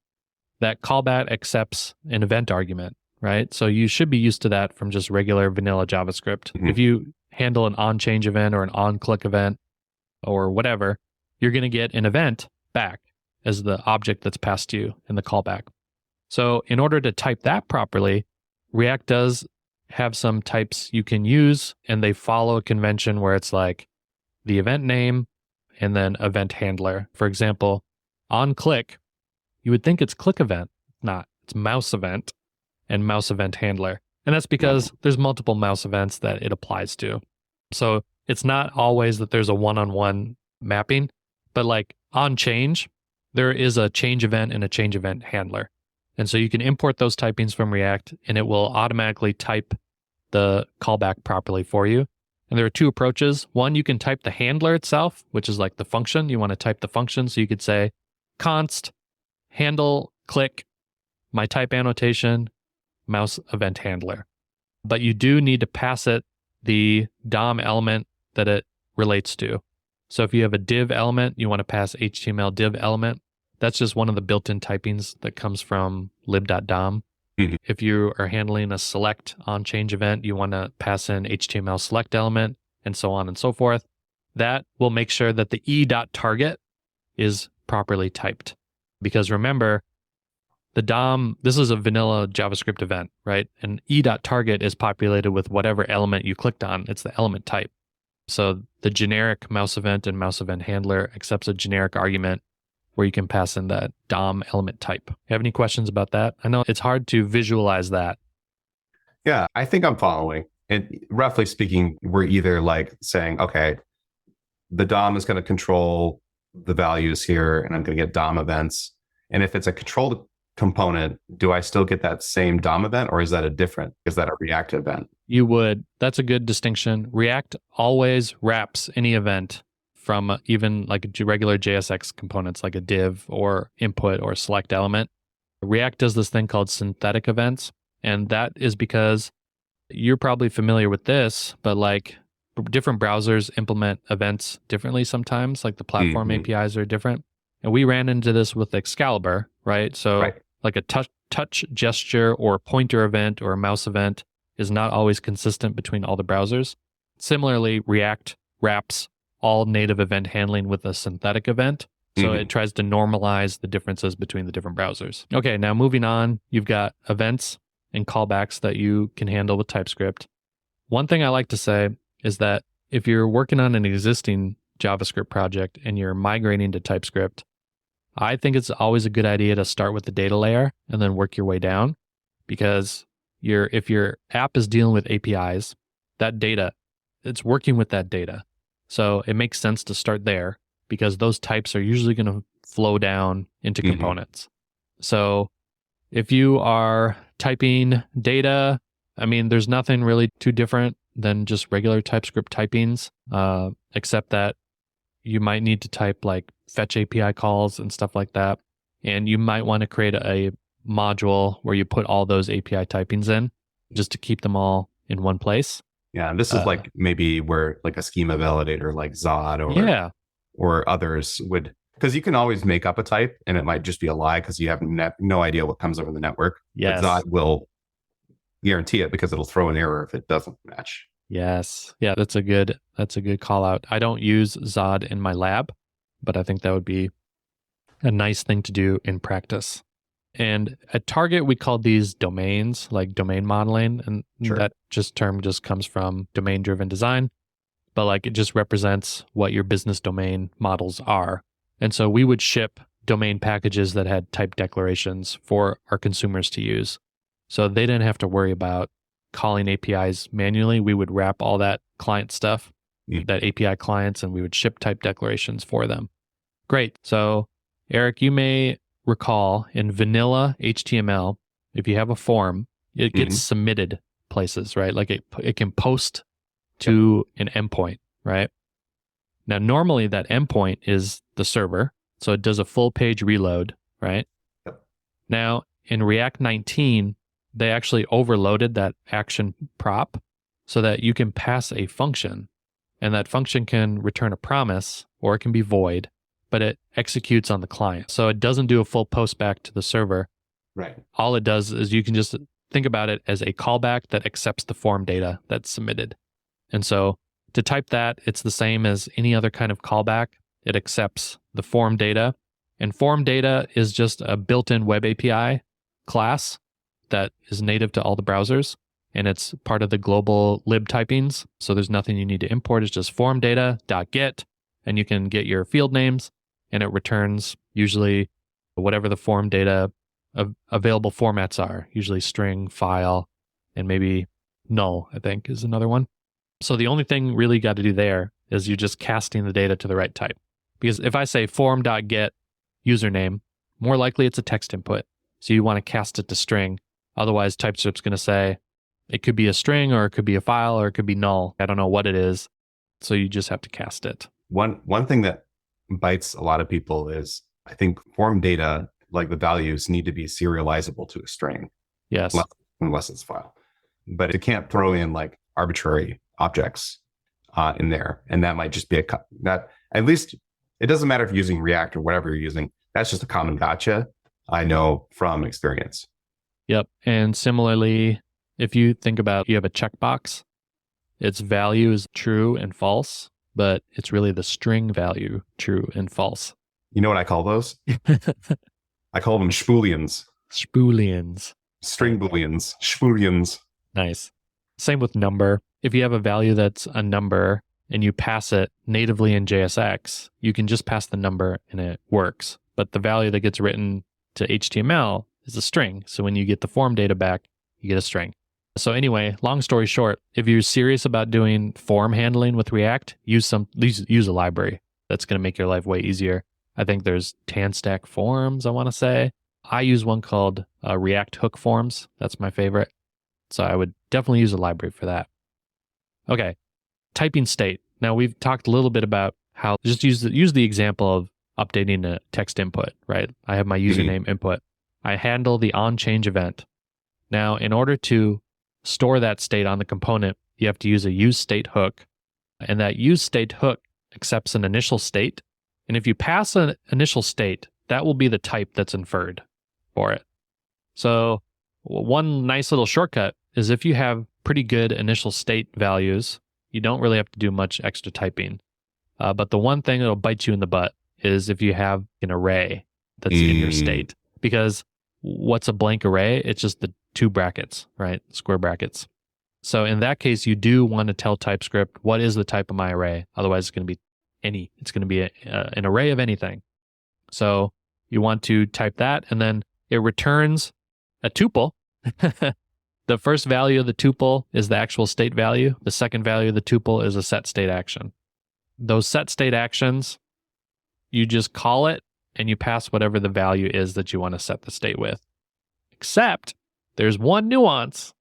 That callback accepts an event argument, right? So you should be used to that from just regular vanilla JavaScript. Mm-hmm. If you handle an on-change event or an on-click event or whatever, you're going to get an event back as the object that's passed to you in the callback. So in order to type that properly, React does have some types you can use, and they follow a convention where it's like the event name and then event handler. For example, on click, you would think it's click event. Not. It's mouse event and mouse event handler. And that's because there's multiple mouse events that it applies to. So it's not always that there's a one-on-one mapping, but like on change, there is a change event and a change event handler. And so you can import those typings from React and it will automatically type the callback properly for you. And there are two approaches. One, you can type the handler itself, which is like the function. You want to type the function. So you could say const handle click my type annotation mouse event handler. But you do need to pass it the DOM element that it relates to. So if you have a div element, you want to pass HTML div element. That's just one of the built-in typings that comes from lib.dom. Mhm. If you are handling a select on change event, you want to pass in HTML select element and so on and so forth. That will make sure that the e.target is properly typed. Because remember, the DOM, this is a vanilla JavaScript event, right? And e.target is populated with whatever element you clicked on. It's the element type. So the generic mouse event and mouse event handler accepts a generic argument where you can pass in that DOM element type. You have any questions about that? I know it's hard to visualize that. Yeah, I think I'm following. And roughly speaking, we're either like saying, okay, the DOM is going to control the values here, and I'm going to get DOM events. And if it's a controlled component, do I still get that same DOM event, or is that a React event? You would. That's a good distinction. React always wraps any event from even like regular JSX components like a div or input or select element. React does this thing called synthetic events. And that is because you're probably familiar with this, but like different browsers implement events differently sometimes, like the platform APIs are different. And we ran into this with Excalibur, right? So like a touch gesture or pointer event or a mouse event is not always consistent between all the browsers. Similarly, React wraps all native event handling with a synthetic event. So it tries to normalize the differences between the different browsers. Okay, now moving on, you've got events and callbacks that you can handle with TypeScript. One thing I like to say is that if you're working on an existing JavaScript project and you're migrating to TypeScript, I think it's always a good idea to start with the data layer and then work your way down, because if your app is dealing with APIs, that data, it's working with that data. So it makes sense to start there because those types are usually going to flow down into components. So if you are typing data, I mean, there's nothing really too different than just regular TypeScript typings, except that you might need to type like fetch API calls and stuff like that. And you might want to create a module where you put all those API typings in just to keep them all in one place. Yeah, and this is like maybe where like a schema validator like Zod or others would, because you can always make up a type and it might just be a lie because you have no idea what comes over the network. Yes. But Zod will guarantee it because it'll throw an error if it doesn't match. Yes. Yeah, that's a good call out. I don't use Zod in my lab, but I think that would be a nice thing to do in practice. And at Target, we call these domains, like domain modeling. And that term just comes from domain-driven design. But like it just represents what your business domain models are. And so we would ship domain packages that had type declarations for our consumers to use. So they didn't have to worry about calling APIs manually. We would wrap all that client stuff, that API clients, and we would ship type declarations for them. Great. So Erik, you may recall in vanilla HTML, if you have a form, it gets submitted places, right? Like it can post to an endpoint, right? Now, normally that endpoint is the server. So it does a full page reload, right? Yep. Now, in React 19, they actually overloaded that action prop so that you can pass a function, and that function can return a promise or it can be void, but it executes on the client. So it doesn't do a full post back to the server. Right. All it does is you can just think about it as a callback that accepts the form data that's submitted. And so to type that, it's the same as any other kind of callback. It accepts the form data. And form data is just a built-in web API class that is native to all the browsers. And it's part of the global lib typings. So there's nothing you need to import. It's just form data.get. And you can get your field names. And it returns usually whatever the form data available formats are, usually string, file, and maybe null, I think, is another one. So the only thing really you got to do there is you're just casting the data to the right type. Because if I say form.get username, more likely it's a text input. So you want to cast it to string. Otherwise, TypeScript's going to say it could be a string or it could be a file or it could be null. I don't know what it is. So you just have to cast it. One thing that bites a lot of people is, I think form data, like the values, need to be serializable to a string. Yes. Unless it's a file. But it can't throw in like arbitrary objects in there. And that might just be that, at least it doesn't matter if you're using React or whatever you're using. That's just a common gotcha, I know from experience. Yep. And similarly, if you think about, you have a checkbox, its value is true and false, but it's really the string value, true and false. You know what I call those? I call them Schbooleans. Schbooleans. String booleans. Schbooleans. Nice. Same with number. If you have a value that's a number and you pass it natively in JSX, you can just pass the number and it works. But the value that gets written to HTML is a string. So when you get the form data back, you get a string. So anyway, long story short, if you're serious about doing form handling with React, use a library. That's going to make your life way easier. I think there's TanStack Forms, I want to say. I use one called React Hook Forms. That's my favorite. So I would definitely use a library for that. Okay, typing state. Now we've talked a little bit about how, just use the example of updating a text input, right? I have my username input. I handle the onChange event. Now, in order to store that state on the component, you have to use a useState hook. And that useState hook accepts an initial state. And if you pass an initial state, that will be the type that's inferred for it. So one nice little shortcut is if you have pretty good initial state values, you don't really have to do much extra typing. But the one thing that'll bite you in the butt is if you have an array that's in your state. Because what's a blank array? It's just the two brackets, right? Square brackets. So in that case, you do want to tell TypeScript, what is the type of my array? Otherwise, it's going to be any. It's going to be an array of anything. So you want to type that, and then it returns a tuple. The first value of the tuple is the actual state value. The second value of the tuple is a set state action. Those set state actions, you just call it and you pass whatever the value is that you want to set the state with. Except there's one nuance.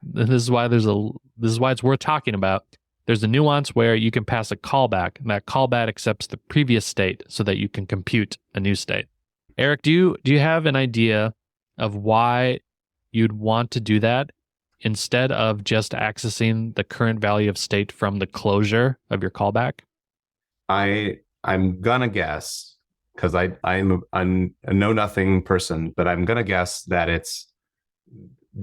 This is why it's worth talking about. There's a nuance where you can pass a callback, and that callback accepts the previous state so that you can compute a new state. Erik, do you have an idea of why you'd want to do that instead of just accessing the current value of state from the closure of your callback? I'm gonna guess, because I'm a know-nothing person, but I'm gonna guess that it's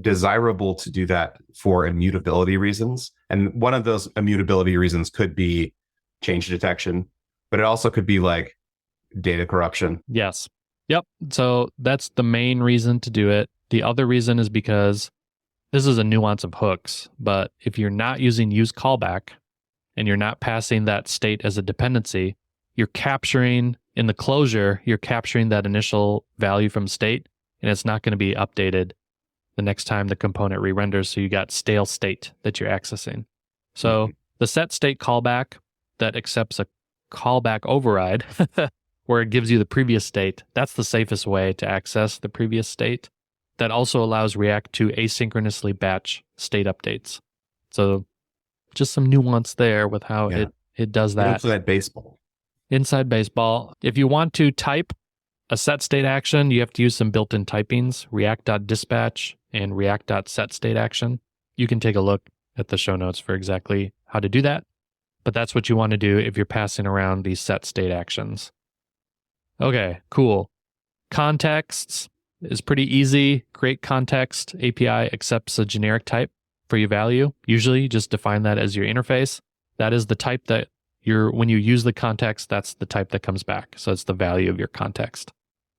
desirable to do that for immutability reasons. And one of those immutability reasons could be change detection, but it also could be like data corruption. Yes. Yep. So that's the main reason to do it. The other reason is because this is a nuance of hooks, but if you're not using use callback and you're not passing that state as a dependency, you're capturing in the closure, you're capturing that initial value from state, and it's not going to be updated the next time the component re-renders. So you got stale state that you're accessing. So the set state callback that accepts a callback override where it gives you the previous state, that's the safest way to access the previous state. That also allows React to asynchronously batch state updates. So just some nuance there with how it does that. Inside baseball. Inside baseball. If you want to type a set state action, you have to use some built-in typings, react.dispatch and react.setStateAction. You can take a look at the show notes for exactly how to do that. But that's what you want to do if you're passing around these set state actions. Okay, cool. Contexts is pretty easy. Create context. API accepts a generic type for your value. Usually you just define that as your interface. That is the type that when you use the context, that's the type that comes back. So it's the value of your context.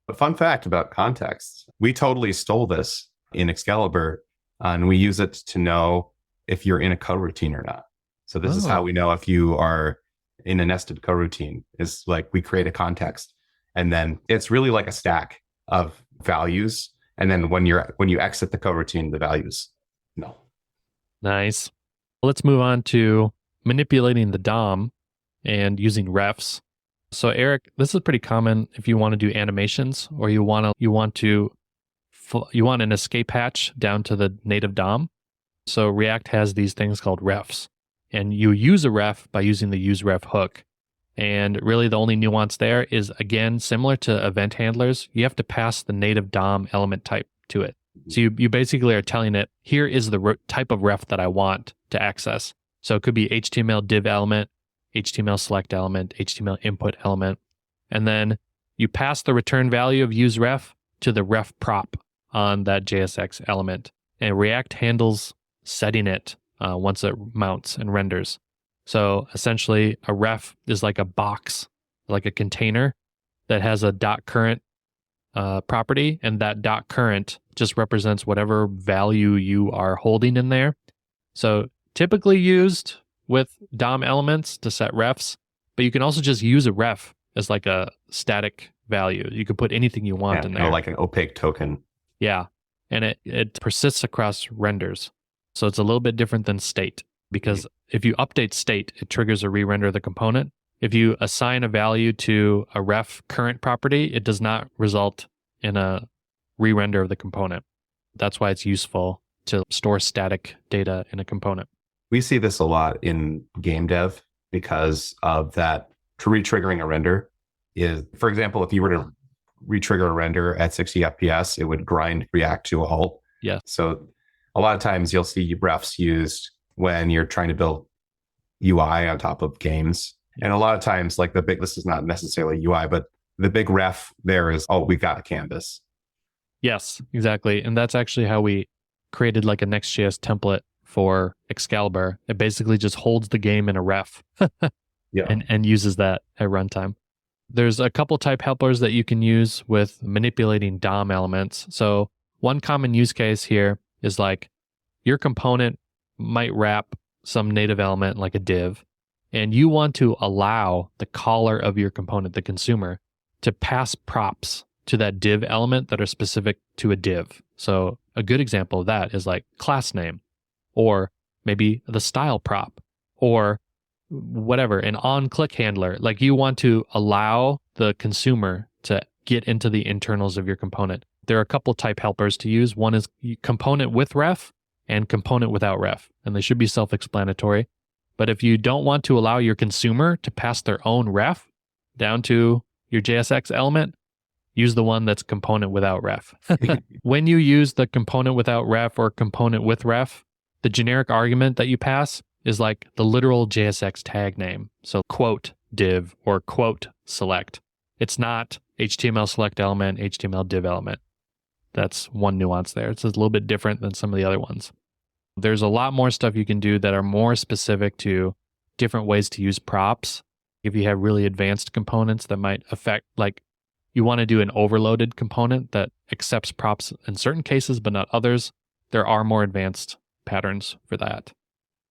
A fun fact about context, we totally stole this in Excalibur, and we use it to know if you're in a coroutine or not. So this is how we know if you are in a nested coroutine, is like we create a context, and then it's really like a stack of values. And then when you exit the coroutine, the values No. Nice. Let's move on to manipulating the DOM and using refs. So Erik, this is pretty common if you want to do animations or you want an escape hatch down to the native DOM. So React has these things called refs, and you use a ref by using the useRef hook. And really the only nuance there is, again, similar to event handlers, you have to pass the native DOM element type to it. So you basically are telling it, here is the type of ref that I want to access. So it could be HTML div element, HTML select element, HTML input element. And then you pass the return value of useRef to the ref prop on that JSX element. And React handles setting it once it mounts and renders. So essentially, a ref is like a box, like a container that has a .current property, and that .current just represents whatever value you are holding in there. So typically used with DOM elements to set refs, but you can also just use a ref as like a static value. You can put anything you want in there. Like an opaque token. Yeah, and it persists across renders. So it's a little bit different than state, because if you update state, it triggers a re-render of the component. If you assign a value to a ref current property, it does not result in a re-render of the component. That's why it's useful to store static data in a component. We see this a lot in game dev because of that. Re-triggering a render is, for example, if you were to re-trigger a render at 60 FPS, it would grind React to a halt. Yeah. So a lot of times you'll see refs used when you're trying to build UI on top of games. And a lot of times, like this is not necessarily UI, but the big ref there is, oh, we've got a canvas. Yes, exactly. And that's actually how we created like a Next.js template for Excalibur. It basically just holds the game in a ref and uses that at runtime. There's a couple type helpers that you can use with manipulating DOM elements. So one common use case here is like your component might wrap some native element like a div, and you want to allow the caller of your component, the consumer, to pass props to that div element that are specific to a div. So a good example of that is like class name, or maybe the style prop, or whatever, an on-click handler. Like you want to allow the consumer to get into the internals of your component. There are a couple type helpers to use. One is component with ref and component without ref, and they should be self-explanatory. But if you don't want to allow your consumer to pass their own ref down to your JSX element, use the one that's component without ref. When you use the component without ref or component with ref, the generic argument that you pass is like the literal JSX tag name. So quote div or quote select. It's not HTML select element, HTML div element. That's one nuance there. It's a little bit different than some of the other ones. There's a lot more stuff you can do that are more specific to different ways to use props. If you have really advanced components that might affect, like you want to do an overloaded component that accepts props in certain cases, but not others, there are more advanced patterns for that.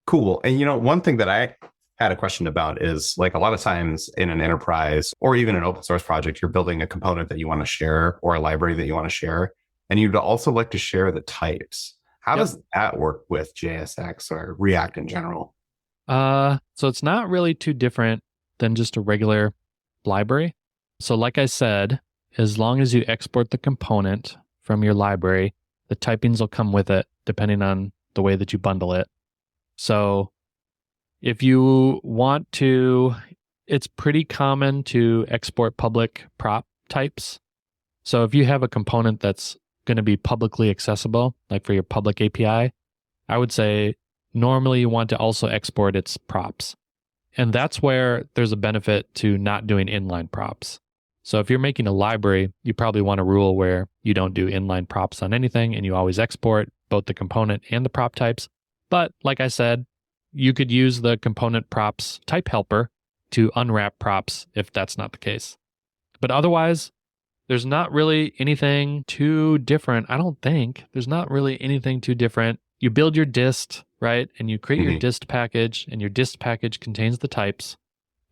Cool. And one thing that I had a question about is like a lot of times in an enterprise or even an open source project, you're building a component that you want to share or a library that you want to share. And you'd also like to share the types. How does that work with JSX or React in general? So it's not really too different than just a regular library. So like I said, as long as you export the component from your library, the typings will come with it depending on the way that you bundle it. So if you want to, it's pretty common to export public prop types. So if you have a component that's going to be publicly accessible, like for your public API, I would say normally you want to also export its props. And that's where there's a benefit to not doing inline props. So if you're making a library, you probably want a rule where you don't do inline props on anything and you always export both the component and the prop types. But like I said, you could use the component props type helper to unwrap props if that's not the case. But otherwise, there's not really anything too different. I don't think there's not really anything too different. You build your dist, right? And you create your dist package, and your dist package contains the types.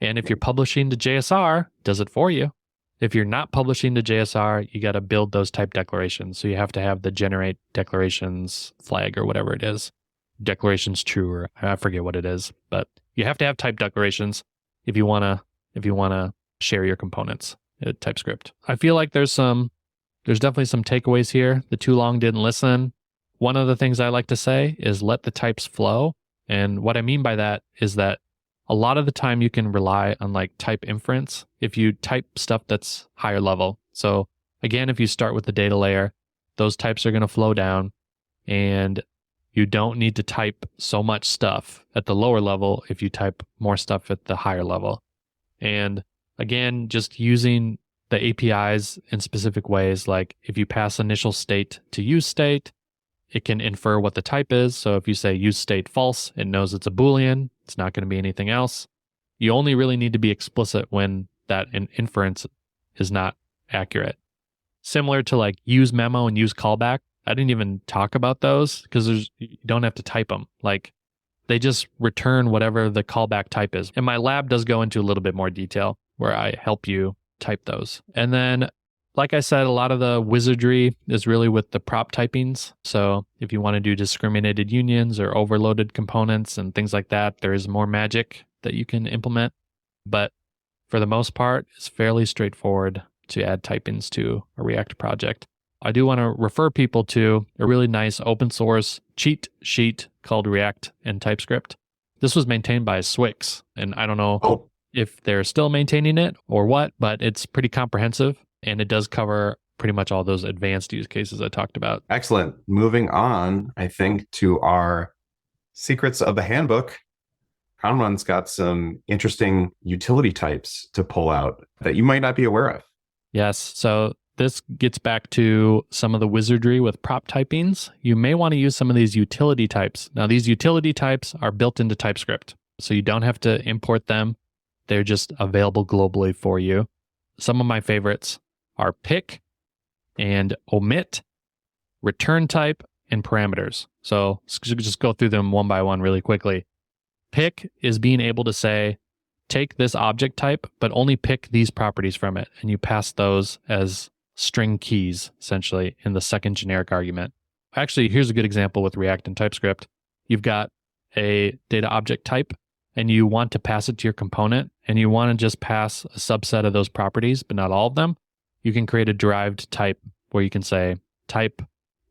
And if you're publishing to JSR, it does it for you. If you're not publishing to JSR, you got to build those type declarations. So you have to have the generate declarations flag or whatever it is. Declarations true, or I forget what it is, but you have to have type declarations if you want to share your components in TypeScript. I feel like there's definitely some takeaways here. The too long didn't listen. One of the things I like to say is let the types flow. And what I mean by that is that a lot of the time you can rely on like type inference if you type stuff that's higher level. So again, if you start with the data layer, those types are going to flow down, and you don't need to type so much stuff at the lower level if you type more stuff at the higher level. And again, just using the APIs in specific ways, like if you pass initial state to use state, it can infer what the type is. So if you say use state false, it knows it's a Boolean. It's not going to be anything else. You only really need to be explicit when that inference is not accurate. Similar to like use memo and use callback. I didn't even talk about those because you don't have to type them. Like they just return whatever the callback type is. And my lab does go into a little bit more detail where I help you type those. And then, like I said, a lot of the wizardry is really with the prop typings. So if you want to do discriminated unions or overloaded components and things like that, there is more magic that you can implement. But for the most part, it's fairly straightforward to add typings to a React project. I do want to refer people to a really nice open source cheat sheet called React and TypeScript. This was maintained by Swix, and I don't know if they're still maintaining it or what, but it's pretty comprehensive, and it does cover pretty much all those advanced use cases I talked about. Excellent. Moving on, I think, to our secrets of the handbook. Kamran's got some interesting utility types to pull out that you might not be aware of. Yes. So this gets back to some of the wizardry with prop typings. You may want to use some of these utility types. Now, these utility types are built into TypeScript, so you don't have to import them. They're just available globally for you. Some of my favorites are pick and omit, return type, and parameters. So just go through them one by one really quickly. Pick is being able to say, take this object type, but only pick these properties from it. And you pass those as string keys, essentially, in the second generic argument. Actually, here's a good example with React and TypeScript. You've got a data object type, and you want to pass it to your component, and you want to just pass a subset of those properties, but not all of them. You can create a derived type where you can say, type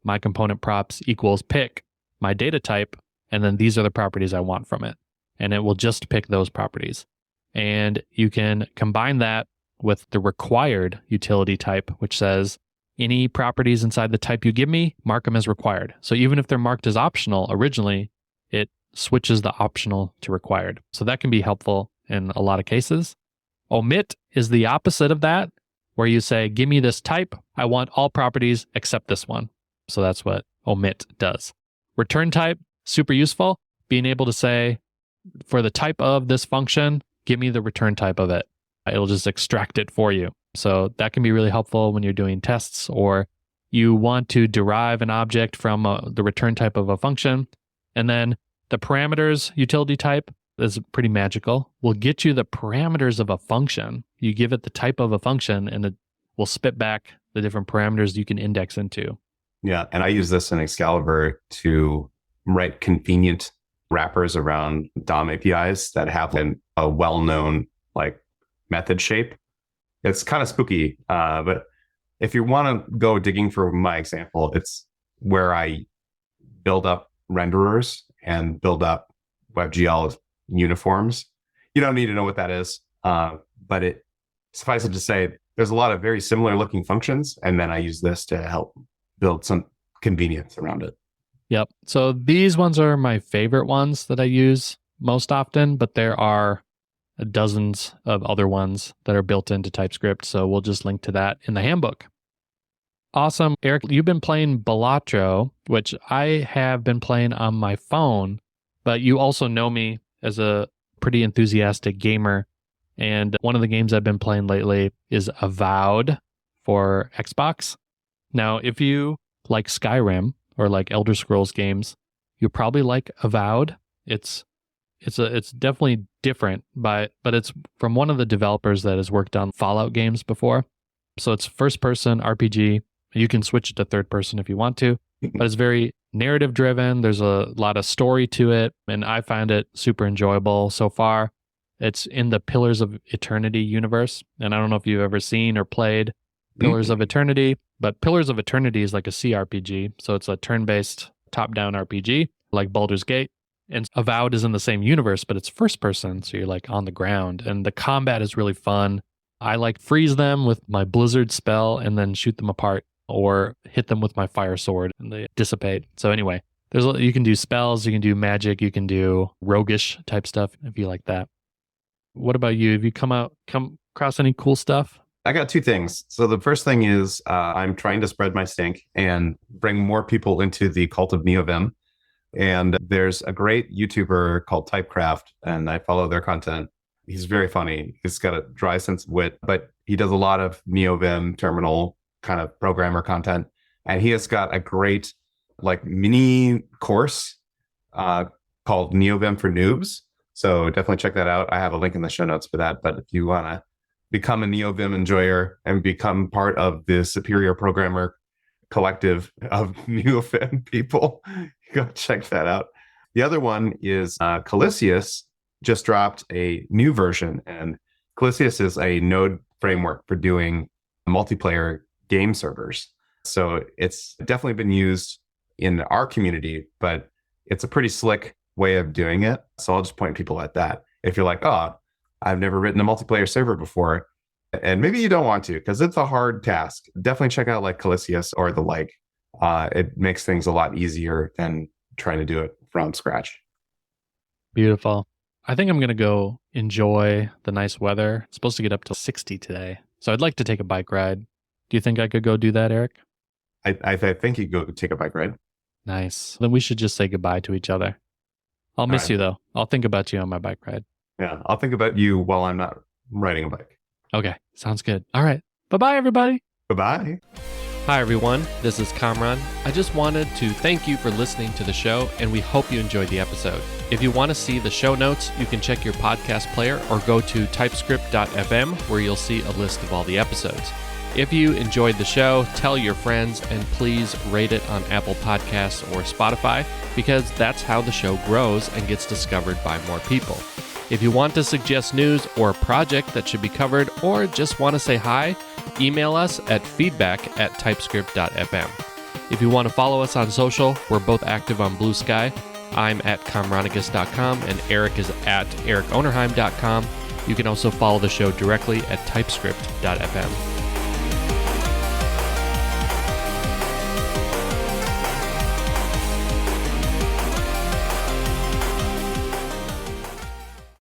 my component props equals pick my data type, and then these are the properties I want from it. And it will just pick those properties. And you can combine that with the required utility type, which says any properties inside the type you give me, mark them as required. So even if they're marked as optional originally, it switches the optional to required. So that can be helpful in a lot of cases. Omit is the opposite of that, where you say, give me this type. I want all properties except this one. So that's what omit does. Return type, super useful. Being able to say, for the type of this function, give me the return type of it. It'll just extract it for you. So that can be really helpful when you're doing tests, or you want to derive an object from the return type of a function. And then the parameters utility type is pretty magical. We'll get you the parameters of a function. You give it the type of a function, and it will spit back the different parameters you can index into. Yeah, and I use this in Excalibur to write convenient wrappers around DOM APIs that have a well-known like method shape. It's kind of spooky, but if you want to go digging for my example, it's where I build up renderers and build up WebGL uniforms. You don't need to know what that is, but it suffices to say there's a lot of very similar looking functions, and then I use this to help build some convenience around it. Yep. So these ones are my favorite ones that I use most often, but there are dozens of other ones that are built into TypeScript. So we'll just link to that in the handbook. Awesome. Erik, you've been playing Balatro, which I have been playing on my phone, but you also know me as a pretty enthusiastic gamer. And one of the games I've been playing lately is Avowed for Xbox. Now, if you like Skyrim or like Elder Scrolls games, you probably like Avowed. It's definitely different, but it's from one of the developers that has worked on Fallout games before. So it's first-person RPG. You can switch it to third-person if you want to, but it's very narrative-driven. There's a lot of story to it, and I find it super enjoyable so far. It's in the Pillars of Eternity universe, and I don't know if you've ever seen or played Pillars of Eternity, but Pillars of Eternity is like a CRPG, so it's a turn-based top-down RPG, like Baldur's Gate. And Avowed is in the same universe, but it's first person, so you're like on the ground. And the combat is really fun. I like freeze them with my Blizzard spell and then shoot them apart, or hit them with my fire sword and they dissipate. So anyway, you can do spells, you can do magic, you can do roguish type stuff if you like that. What about you? Have you come across any cool stuff? I got two things. So the first thing is I'm trying to spread my stink and bring more people into the cult of NeoVim. And there's a great YouTuber called Typecraft, and I follow their content. He's very funny. He's got a dry sense of wit, but he does a lot of NeoVim terminal kind of programmer content. And he has got a great like mini course called NeoVim for Noobs. So definitely check that out. I have a link in the show notes for that. But if you want to become a NeoVim enjoyer and become part of the superior programmer collective of NeoVim people, go check that out. The other one is Calisius just dropped a new version, and Calisius is a node framework for doing multiplayer game servers. So it's definitely been used in our community, but it's a pretty slick way of doing it. So I'll just point people at that. If you're like, oh, I've never written a multiplayer server before, and maybe you don't want to because it's a hard task, definitely check out like Calisius or the like. It makes things a lot easier than trying to do it from scratch. Beautiful. I think I'm going to go enjoy the nice weather. It's supposed to get up to 60 today. So I'd like to take a bike ride. Do you think I could go do that, Erik? I think you go take a bike ride. Nice. Then we should just say goodbye to each other. I'll miss you though. I'll think about you on my bike ride. Yeah, I'll think about you while I'm not riding a bike. Okay, sounds good. All right. Bye-bye, everybody. Bye-bye. Hi, everyone. This is Kamran. I just wanted to thank you for listening to the show, and we hope you enjoyed the episode. If you want to see the show notes, you can check your podcast player or go to typescript.fm, where you'll see a list of all the episodes. If you enjoyed the show, tell your friends, and please rate it on Apple Podcasts or Spotify, because that's how the show grows and gets discovered by more people. If you want to suggest news or a project that should be covered, or just want to say hi, email us at feedback@typescript.fm. If you want to follow us on social, we're both active on Blue Sky. I'm at kamranigus.com and Erik is at erikonerheim.com. You can also follow the show directly at typescript.fm.